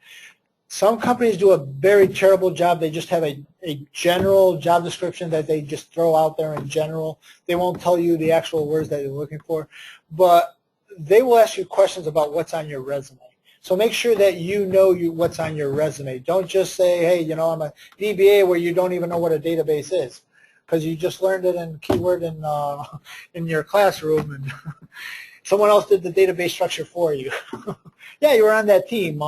Some companies do a very terrible job. They just have a general job description that they just throw out there in general. They won't tell you the actual words that you're looking for. But they will ask you questions about what's on your resume. So make sure that you know what's on your resume. Don't just say, hey, I'm a DBA where you don't even know what a database is because you just learned it in keyword in your classroom and someone else did the database structure for you. Yeah, you were on that team.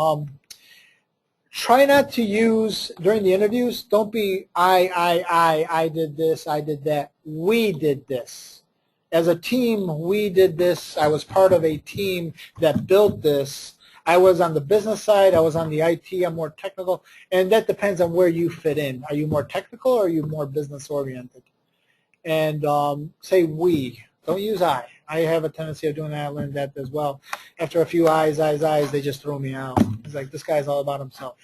Try not to use, during the interviews, don't be I did this, I did that. We did this. As a team, we did this. I was part of a team that built this. I was on the business side. I was on the IT. I'm more technical. And that depends on where you fit in. Are you more technical or are you more business oriented? And say we. Don't use I. I have a tendency of doing that. I learned that as well. After a few eyes, they just throw me out. It's like, this guy's all about himself.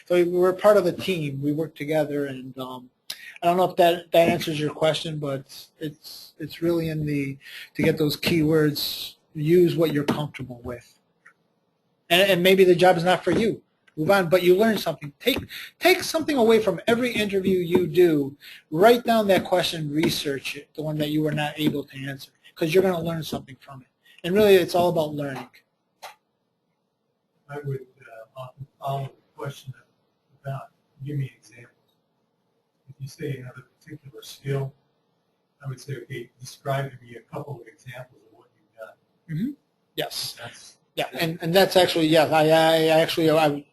So we're part of a team. We work together. And I don't know if that answers your question, but it's really to get those keywords, use what you're comfortable with. And maybe the job is not for you. Move on, but you learn something. Take something away from every interview you do. Write down that question, research it, the one that you were not able to answer, because you're going to learn something from it. And really, it's all about learning. I would often follow the question about, give me examples. If you say you have a particular skill, I would say, okay, describe to me a couple of examples of what you've done. Mm-hmm. Yes. And that's actually, yes,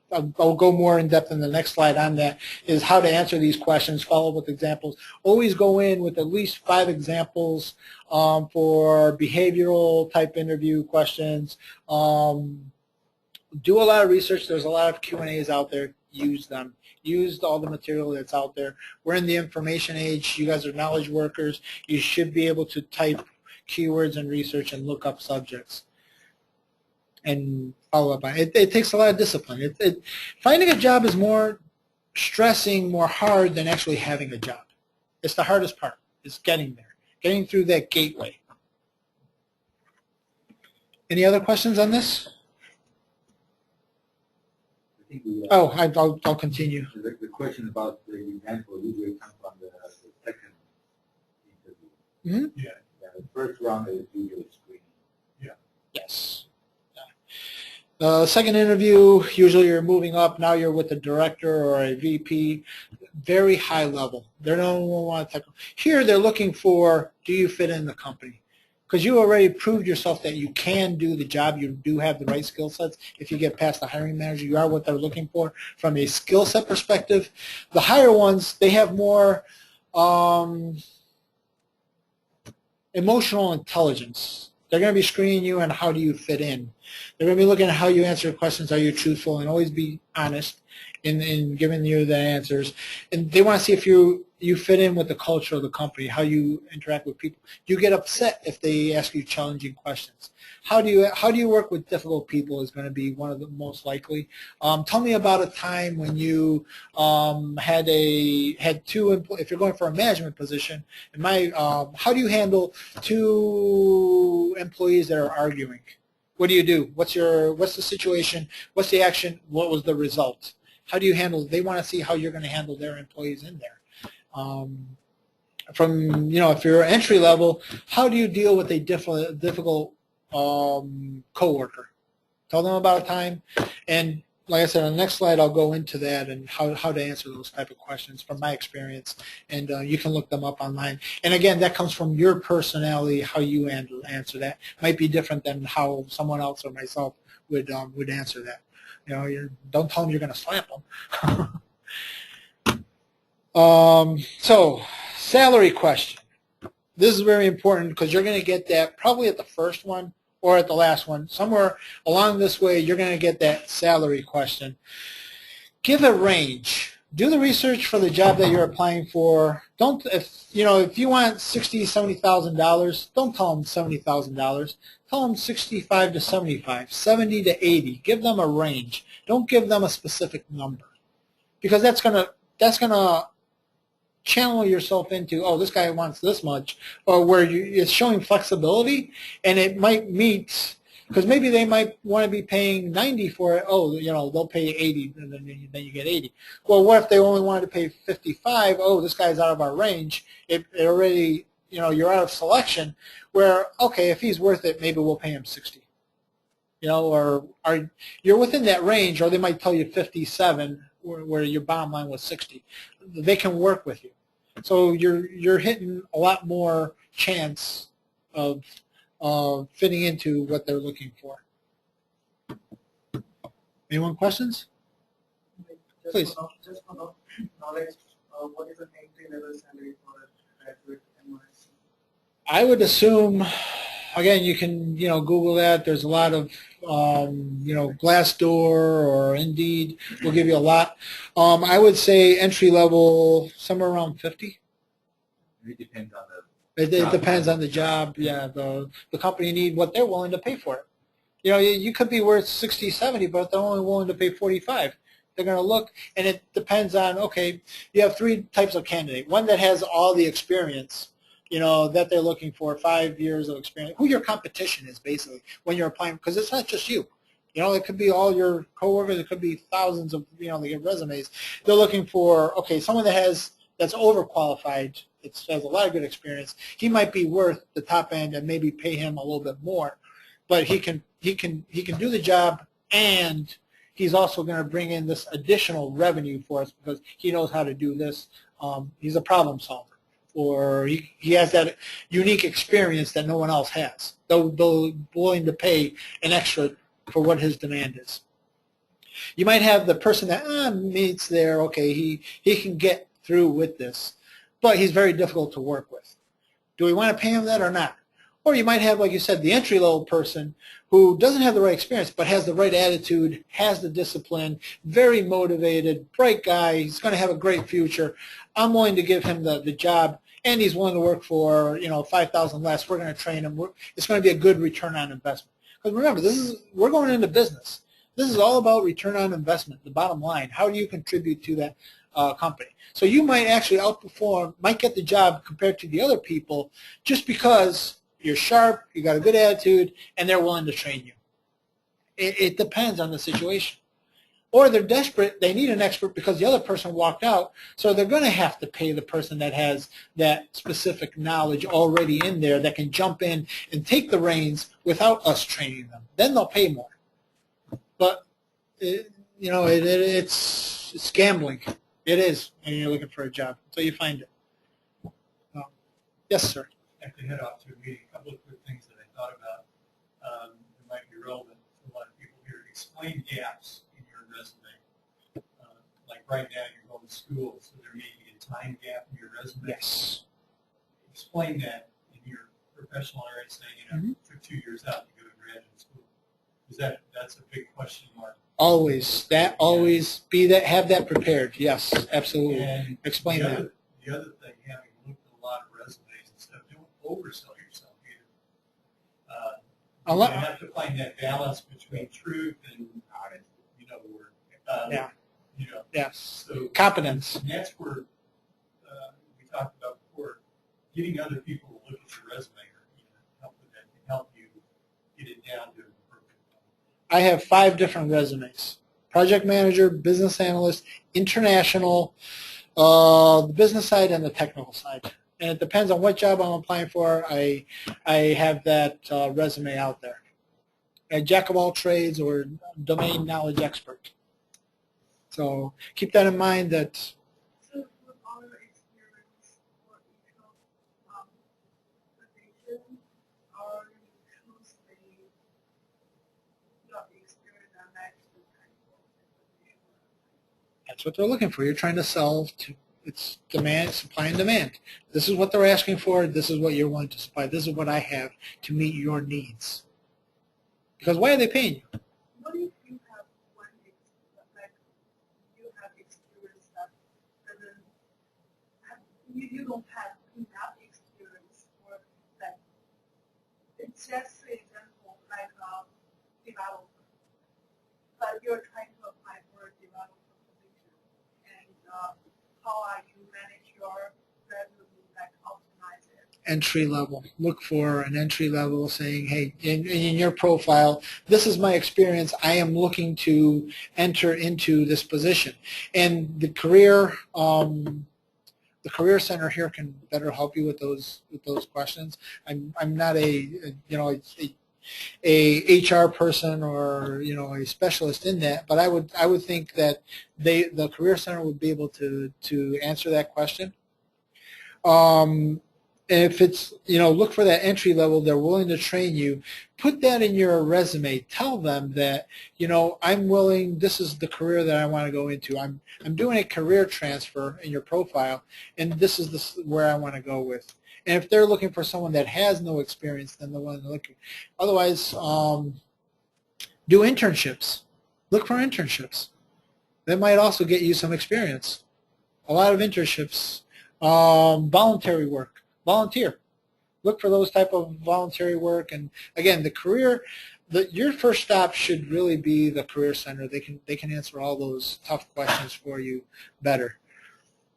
I'll go more in depth in the next slide on that, is how to answer these questions, follow with examples. Always go in with at least 5 examples for behavioral type interview questions. Do a lot of research. There's a lot of Q&As out there. Use them. Use all the material that's out there. We're in the information age. You guys are knowledge workers. You should be able to type keywords and research and look up subjects and follow up on it. It takes a lot of discipline. Finding a job is more stressing, more hard than actually having a job. It's the hardest part. It's getting there, getting through that gateway. Any other questions on this? I'll continue. The question about the example usually comes from the second interview. Mm-hmm. Yeah. The first round is usually screening. Yeah. Yes. Second interview, usually you're moving up. Now you're with a director or a VP, very high level. They don't want to. Here they're looking for, do you fit in the company? Because you already proved yourself that you can do the job. You do have the right skill sets. If you get past the hiring manager, you are what they're looking for from a skill set perspective. The higher ones, they have more emotional intelligence. They're going to be screening you on how do you fit in. They're going to be looking at how you answer questions, are you truthful, and always be honest in giving you the answers. And they want to see if you fit in with the culture of the company, how you interact with people. You get upset if they ask you challenging questions. How do you work with difficult people is going to be one of the most likely. Tell me about a time when you had two if you're going for a management position. How do you handle two employees that are arguing? What do you do? What's the situation? What's the action? What was the result? How do you handle it? They want to see how you're going to handle their employees in there. If you're entry level, how do you deal with a difficult coworker? Tell them about a time, and like I said, on the next slide, I'll go into that and how to answer those type of questions from my experience, and you can look them up online. And again, that comes from your personality, how you answer that. Might be different than how someone else or myself would answer that. Don't tell them you're going to slap them. So, salary question. This is very important because you're going to get that probably at the first one or at the last one. Somewhere along this way, you're going to get that salary question. Give a range. Do the research for the job that you're applying for. If you want $60,000, $70,000, don't tell them $70,000. Tell them 65 to 75, 70 to 80. Give them a range. Don't give them a specific number, because that's gonna channel yourself into, oh, this guy wants this much, or where it's showing flexibility, and it might meet, because maybe they might want to be paying 90 for it. Oh, they'll pay 80, and then you get 80. Well, what if they only wanted to pay 55? Oh, this guy's out of our range. It already, you're out of selection. Where, okay, if he's worth it, maybe we'll pay him 60. Or you're within that range, or they might tell you 57, where your bottom line was 60. They can work with you. So you're hitting a lot more chance of fitting into what they're looking for. Anyone questions? Please. Just for knowledge, what is an entry level salary for a graduate NYC? I would assume, again, you can Google that. There's a lot of Glassdoor or Indeed will give you a lot. I would say entry level somewhere around 50. It depends on It depends on the job. Yeah, the company need what they're willing to pay for it. You could be worth 60, 70, but they're only willing to pay 45. They're going to look, and it depends on, okay, you have three types of candidate. One that has all the experience, that they're looking for, 5 years of experience. Who your competition is, basically, when you're applying, because it's not just you. It could be all your coworkers. It could be thousands of, they get resumes. They're looking for, okay, someone that's overqualified, has a lot of good experience. He might be worth the top end and maybe pay him a little bit more, but he can do the job, and he's also going to bring in this additional revenue for us because he knows how to do this. He's a problem solver, or he has that unique experience that no one else has. They're willing to pay an extra for what his demand is. You might have the person that meets there, okay, he can get through with this, but he's very difficult to work with. Do we want to pay him that or not? Or you might have, like you said, the entry-level person who doesn't have the right experience but has the right attitude, has the discipline, very motivated, bright guy, he's going to have a great future. I'm willing to give him the job, and he's willing to work for $5,000 less. We're going to train him. It's going to be a good return on investment. Because remember, we're going into business. This is all about return on investment, the bottom line. How do you contribute to that company? So you might actually outperform, might get the job compared to the other people just because you're sharp, you got a good attitude, and they're willing to train you. It depends on the situation. Or they're desperate, they need an expert because the other person walked out, so they're going to have to pay the person that has that specific knowledge already in there that can jump in and take the reins without us training them. Then they'll pay more. But, it's gambling. It is, and you're looking for a job until you find it. Yes, sir. After head off to a meeting, a couple of quick things that I thought about that might be relevant to a lot of people here. Explain gaps in your resume. Like right now you're going to school, so there may be a time gap in your resume. Yes. Explain that in your professional area, saying, took 2 years out to go to graduate school. Because that's a big question mark. Always. Have that prepared. Yes, absolutely. And explain that. The the other thing, having looked at a lot of resumes and stuff, don't oversell yourself either. You have to find that balance between truth and or Yeah. Yes. So Competence. And that's where we talked about before, getting other people to look at your resume or help with that can help you get it down to a perfect level. I have 5 different resumes: project manager, business analyst, international, the business side, and the technical side. And it depends on what job I'm applying for. I have that resume out there. A jack of all trades or domain knowledge expert. So keep that in mind. That So with all your experience for each position, or you choose the experience that matches the kind of position? that's what they're looking for. You're trying to sell to. It's demand, supply and demand. This is what they're asking for. This is what you're willing to supply. This is what I have to meet your needs. Because why are they paying you? What if you have one like you have experience that doesn't have, you don't have enough experience for that? It's just for example like a developer, but you're trying to apply for a developer position, and how are you manage your resume, like optimize it? Entry level. Look for an entry level saying, hey, in your profile, this is my experience. I am looking to enter into this position. And the career center here can better help you with those questions. I'm not a HR person or a specialist in that, but I would think that the career center would be able to answer that question. If it's, look for that entry level, they're willing to train you, put that in your resume. Tell them that, I'm willing, this is the career that I want to go into. I'm doing a career transfer in your profile, and this is where I want to go with. And if they're looking for someone that has no experience, then the one they're looking. Otherwise, do internships. Look for internships. That might also get you some experience. A lot of internships. Voluntary work. Volunteer. Look for those type of voluntary work. And again, your first stop should really be the career center. They can answer all those tough questions for you better.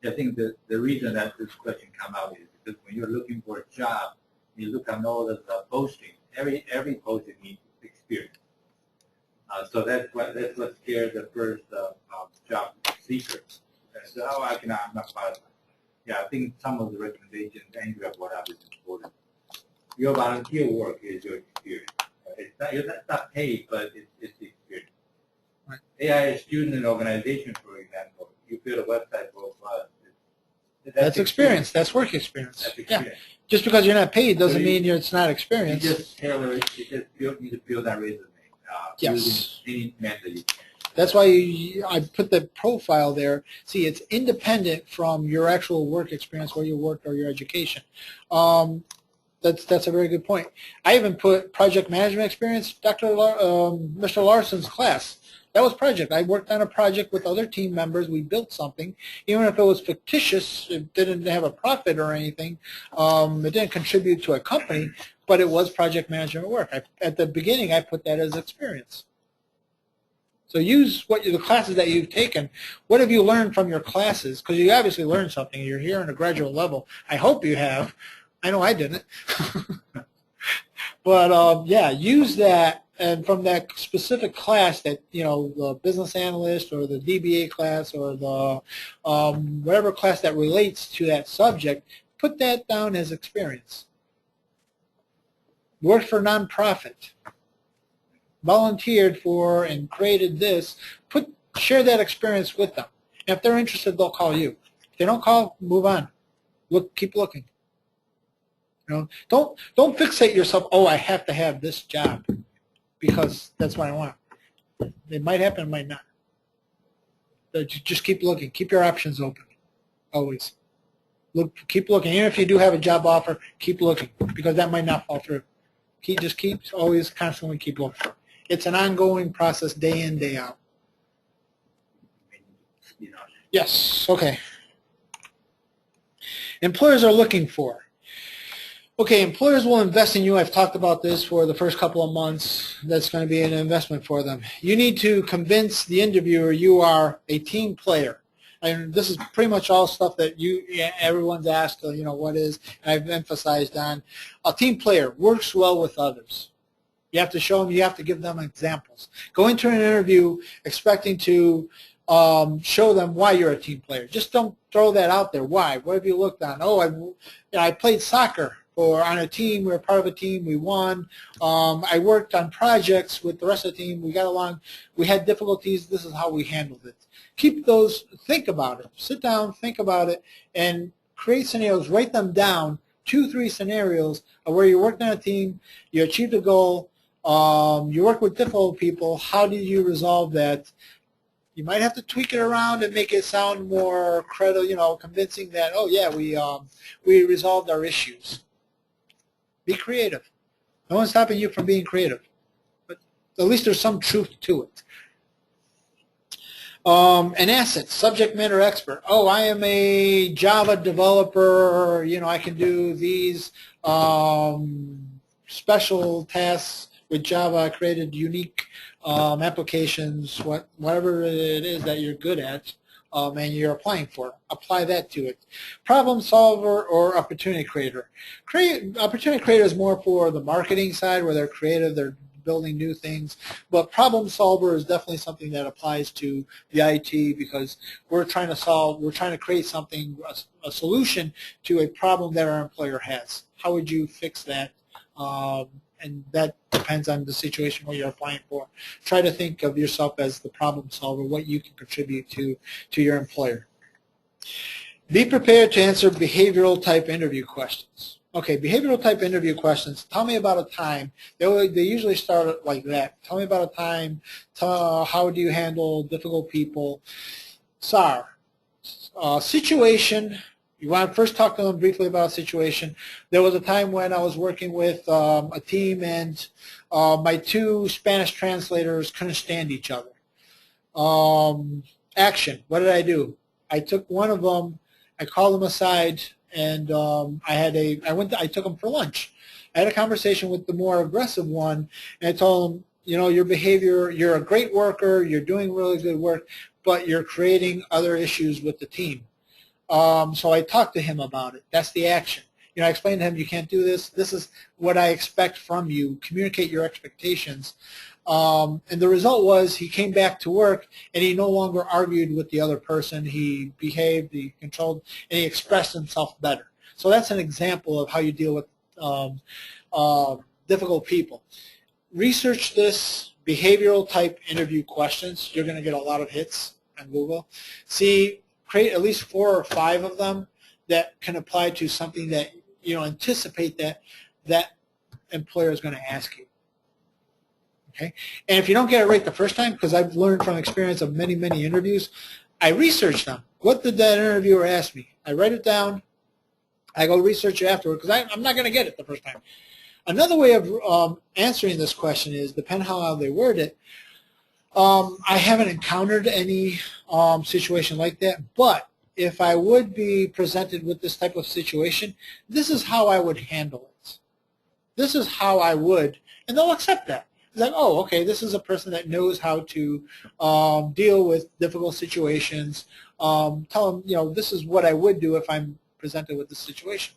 I think the reason that this question come out is because when you're looking for a job, you look at all the posting. Every posting needs experience. So that's what scares the first job seekers. So I'm not part of that. Yeah, I think some of the recommendations Andrea brought up is important. Your volunteer work is your experience. It's not paid, but it's the experience. Right. AIS student and organization, for example, you build a website for us. That's experience. That's work experience. That's experience. Yeah. Just because you're not paid doesn't mean it's not experience. You just tailor it. You just need to build that resume. Yes. Using any method you can. That's why I put the profile there. See, it's independent from your actual work experience, where you worked, or your education. That's a very good point. I even put project management experience. Mr. Larson's class. That was project. I worked on a project with other team members. We built something. Even if it was fictitious, it didn't have a profit or anything. It didn't contribute to a company, but it was project management work. At the beginning, I put that as experience. So use the classes that you've taken. What have you learned from your classes? Because you obviously learned something. You're here on a graduate level. I hope you have. I know I didn't. But yeah, use that, and from that specific class that, the business analyst or the DBA class or the whatever class that relates to that subject, put that down as experience. Worked for nonprofit. Volunteered for and created this. Share that experience with them. And if they're interested, they'll call you. If they don't call, move on. Keep looking. Don't fixate yourself. Oh, I have to have this job because that's what I want. It might happen, it might not. But just keep looking. Keep your options open. Always. Keep looking. Even if you do have a job offer, keep looking because that might not fall through. Always constantly keep looking. It's an ongoing process, day in, day out. Yes. Okay. employers are looking for. Okay, employers will invest in you. I've talked about this for the first couple of months. That's going to be an investment for them. You need to convince the interviewer you are a team player. And this is pretty much all stuff that everyone's asked, what is, I've emphasized on. A team player works well with others. You have to show them, you have to give them examples. Go into an interview expecting to show them why you're a team player. Just don't throw that out there. Why? What have you looked on? Oh, I played soccer. Or on a team, we were part of a team, we won. I worked on projects with the rest of the team, we got along, we had difficulties, this is how we handled it. Keep those, think about it. Sit down, think about it, and create scenarios, write them down, 2-3 scenarios of where you worked on a team, you achieved a goal, you worked with difficult people, how did you resolve that? You might have to tweak it around and make it sound more credible, convincing that, oh yeah, we resolved our issues. Be creative. No one's stopping you from being creative, but at least there's some truth to it. An asset, subject matter expert. Oh, I am a Java developer. I can do these special tasks with Java. I created unique applications, whatever it is that you're good at. And you're applying for. Apply that to it. Problem solver or opportunity creator. Opportunity creator is more for the marketing side where they're creative, they're building new things. But problem solver is definitely something that applies to the IT because we're trying to create something, a solution to a problem that our employer has. How would you fix that? And that depends on the situation what you're applying for. Try to think of yourself as the problem solver, what you can contribute to your employer. Be prepared to answer behavioral type interview questions. Okay, behavioral type interview questions. Tell me about a time. They usually start like that. Tell me about a time. How do you handle difficult people? SAR. Situation. You want to first talk to them briefly about a situation. There was a time when I was working with a team and my 2 Spanish translators couldn't stand each other. Action. What did I do? I took one of them, I called him aside, and I took him for lunch. I had a conversation with the more aggressive one, and I told him, your behavior, you're a great worker, you're doing really good work, but you're creating other issues with the team. So I talked to him about it. That's the action. I explained to him, you can't do this. This is what I expect from you. Communicate your expectations. And the result was he came back to work, and he no longer argued with the other person. He behaved, he controlled, and he expressed himself better. So that's an example of how you deal with difficult people. Research this behavioral type interview questions. You're going to get a lot of hits on Google. Create at least 4 or 5 of them that can apply to something that anticipate that employer is going to ask you. Okay, and if you don't get it right the first time, because I've learned from experience of many interviews, I research them. What did that interviewer ask me? I write it down. I go research it afterward because I'm not going to get it the first time. Another way of answering this question is, depending on how they word it. I haven't encountered any situation like that, but if I would be presented with this type of situation, this is how I would handle it. This is how I would, and they'll accept that. It's like, oh, okay, this is a person that knows how to deal with difficult situations. Tell them, this is what I would do if I'm presented with this situation.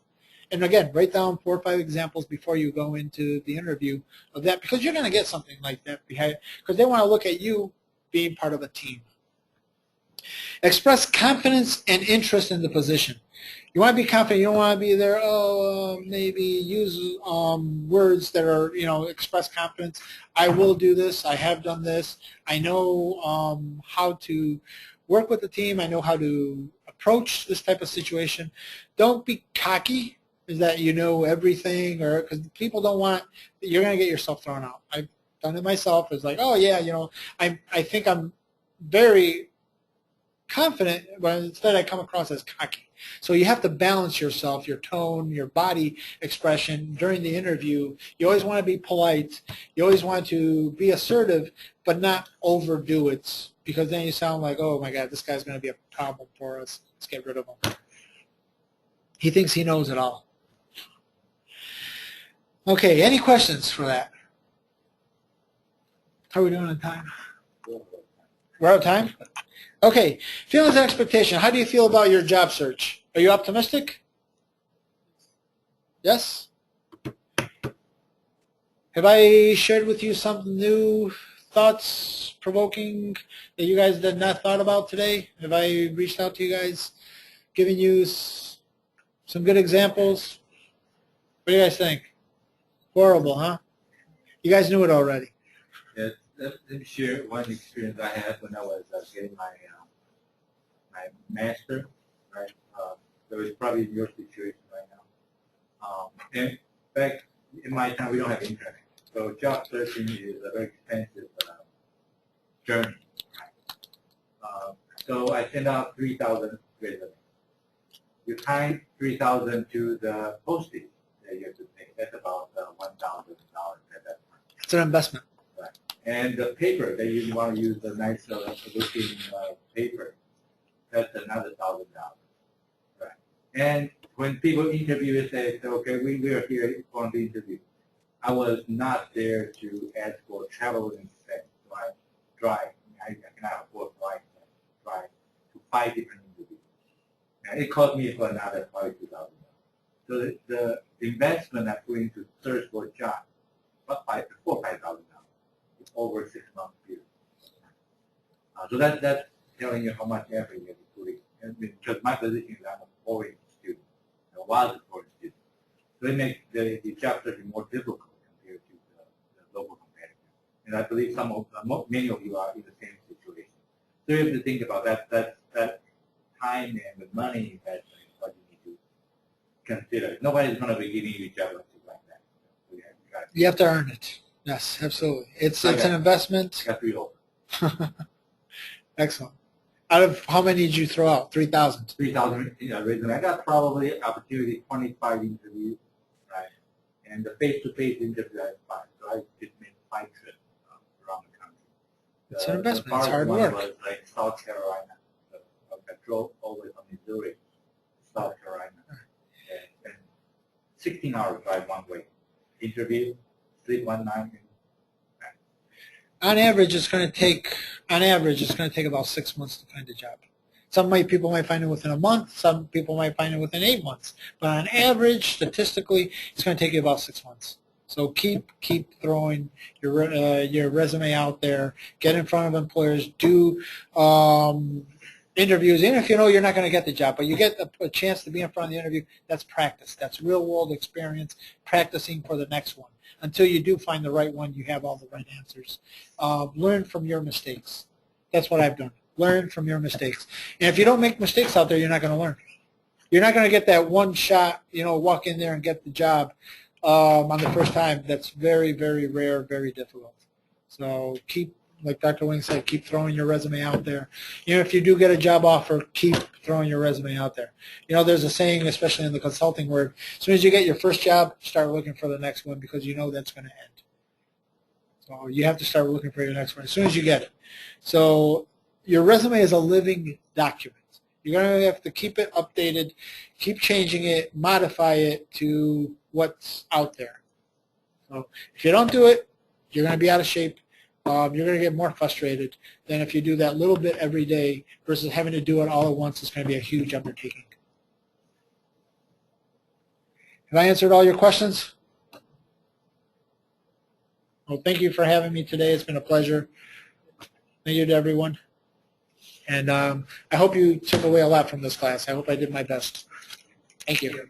And again, write down 4 or 5 examples before you go into the interview of that, because you're going to get something like that because they want to look at you being part of a team. Express confidence and interest in the position. You want to be confident. You don't want to be there, maybe use words that are, express confidence. I will do this. I have done this. I know how to work with the team. I know how to approach this type of situation. Don't be cocky. Is that you know everything, or because people don't want, you're going to get yourself thrown out. I've done it myself. It's like, oh yeah, I think I'm very confident, but instead I come across as cocky. So you have to balance yourself, your tone, your body expression during the interview. You always want to be polite. You always want to be assertive, but not overdo it, because then you sound like, oh my God, this guy's going to be a problem for us. Let's get rid of him. He thinks he knows it all. Okay, any questions for that? How are we doing on time? We're out of time? Okay, feelings and expectation. How do you feel about your job search? Are you optimistic? Yes? Have I shared with you some new thoughts, provoking, that you guys did not thought about today? Have I reached out to you guys, given you some good examples? What do you guys think? Horrible, huh? You guys knew it already. Yes, let me share one experience I had when I was getting my my master, right? So it's probably your situation right now. And back in my time, we don't have internet, so job searching is a very expensive journey. So I sent out 3,000 resumes. You time 3,000 to the postage that you have to pay. That's about $1,000 at that time. It's an investment. Right. And the paper that you want to use, the nice looking paper, that's another $1,000. Right. And when people interview, they say, okay, we are here for the interview. I was not there to ask for travel expense. So I drive. I cannot afford drive to 5 different interviews. And it cost me for another $42,000. So the investment I put into search for a job, about $4,000 or $5,000 over a 6-month period. So that's telling you how much effort you have to put in. And because my position is I'm a foreign student, I was a foreign student. So it makes the job search more difficult compared to the local competitors. And I believe many of you are in the same situation. So you have to think about that time and the money investment is what you need to consider. Nobody's going to be giving you a job like that. So you have to earn it. Yes, absolutely. It's an investment. Got 3 over. Excellent. Out of how many did you throw out? 3,000. 3,000 resumes. I got probably opportunity 25 interviews, right? And the face-to-face interview I had 5. So I just made 5 trips around the country. It's an investment. The It's hard one work. was like South Carolina. So I drove all the way from Missouri to South Carolina. And 16 hours drive one way. Interview, sleep one night. On average, it's going to take about 6 months to find a job. Some people might find it within a month. Some people might find it within 8 months. But on average, statistically, it's going to take you about 6 months. So keep throwing your resume out there. Get in front of employers. Do interviews. Even if you know you're not going to get the job, but you get a chance to be in front of the interview, that's practice. That's real-world experience, practicing for the next one. Until you do find the right one, you have all the right answers. Learn from your mistakes. That's what I've done. Learn from your mistakes. And if you don't make mistakes out there, you're not going to learn. You're not going to get that one shot, walk in there and get the job on the first time. That's very, very rare, very difficult. So keep, like Dr. Wing said, keep throwing your resume out there. If you do get a job offer, keep throwing your resume out there. There's a saying, especially in the consulting world, as soon as you get your first job, start looking for the next one because you know that's going to end. So you have to start looking for your next one as soon as you get it. So your resume is a living document. You're going to have to keep it updated, keep changing it, modify it to what's out there. So if you don't do it, you're going to be out of shape. You're going to get more frustrated than if you do that little bit every day versus having to do it all at once. It's going to be a huge undertaking. Have I answered all your questions? Well, thank you for having me today. It's been a pleasure. Thank you to everyone. And I hope you took away a lot from this class. I hope I did my best. Thank you.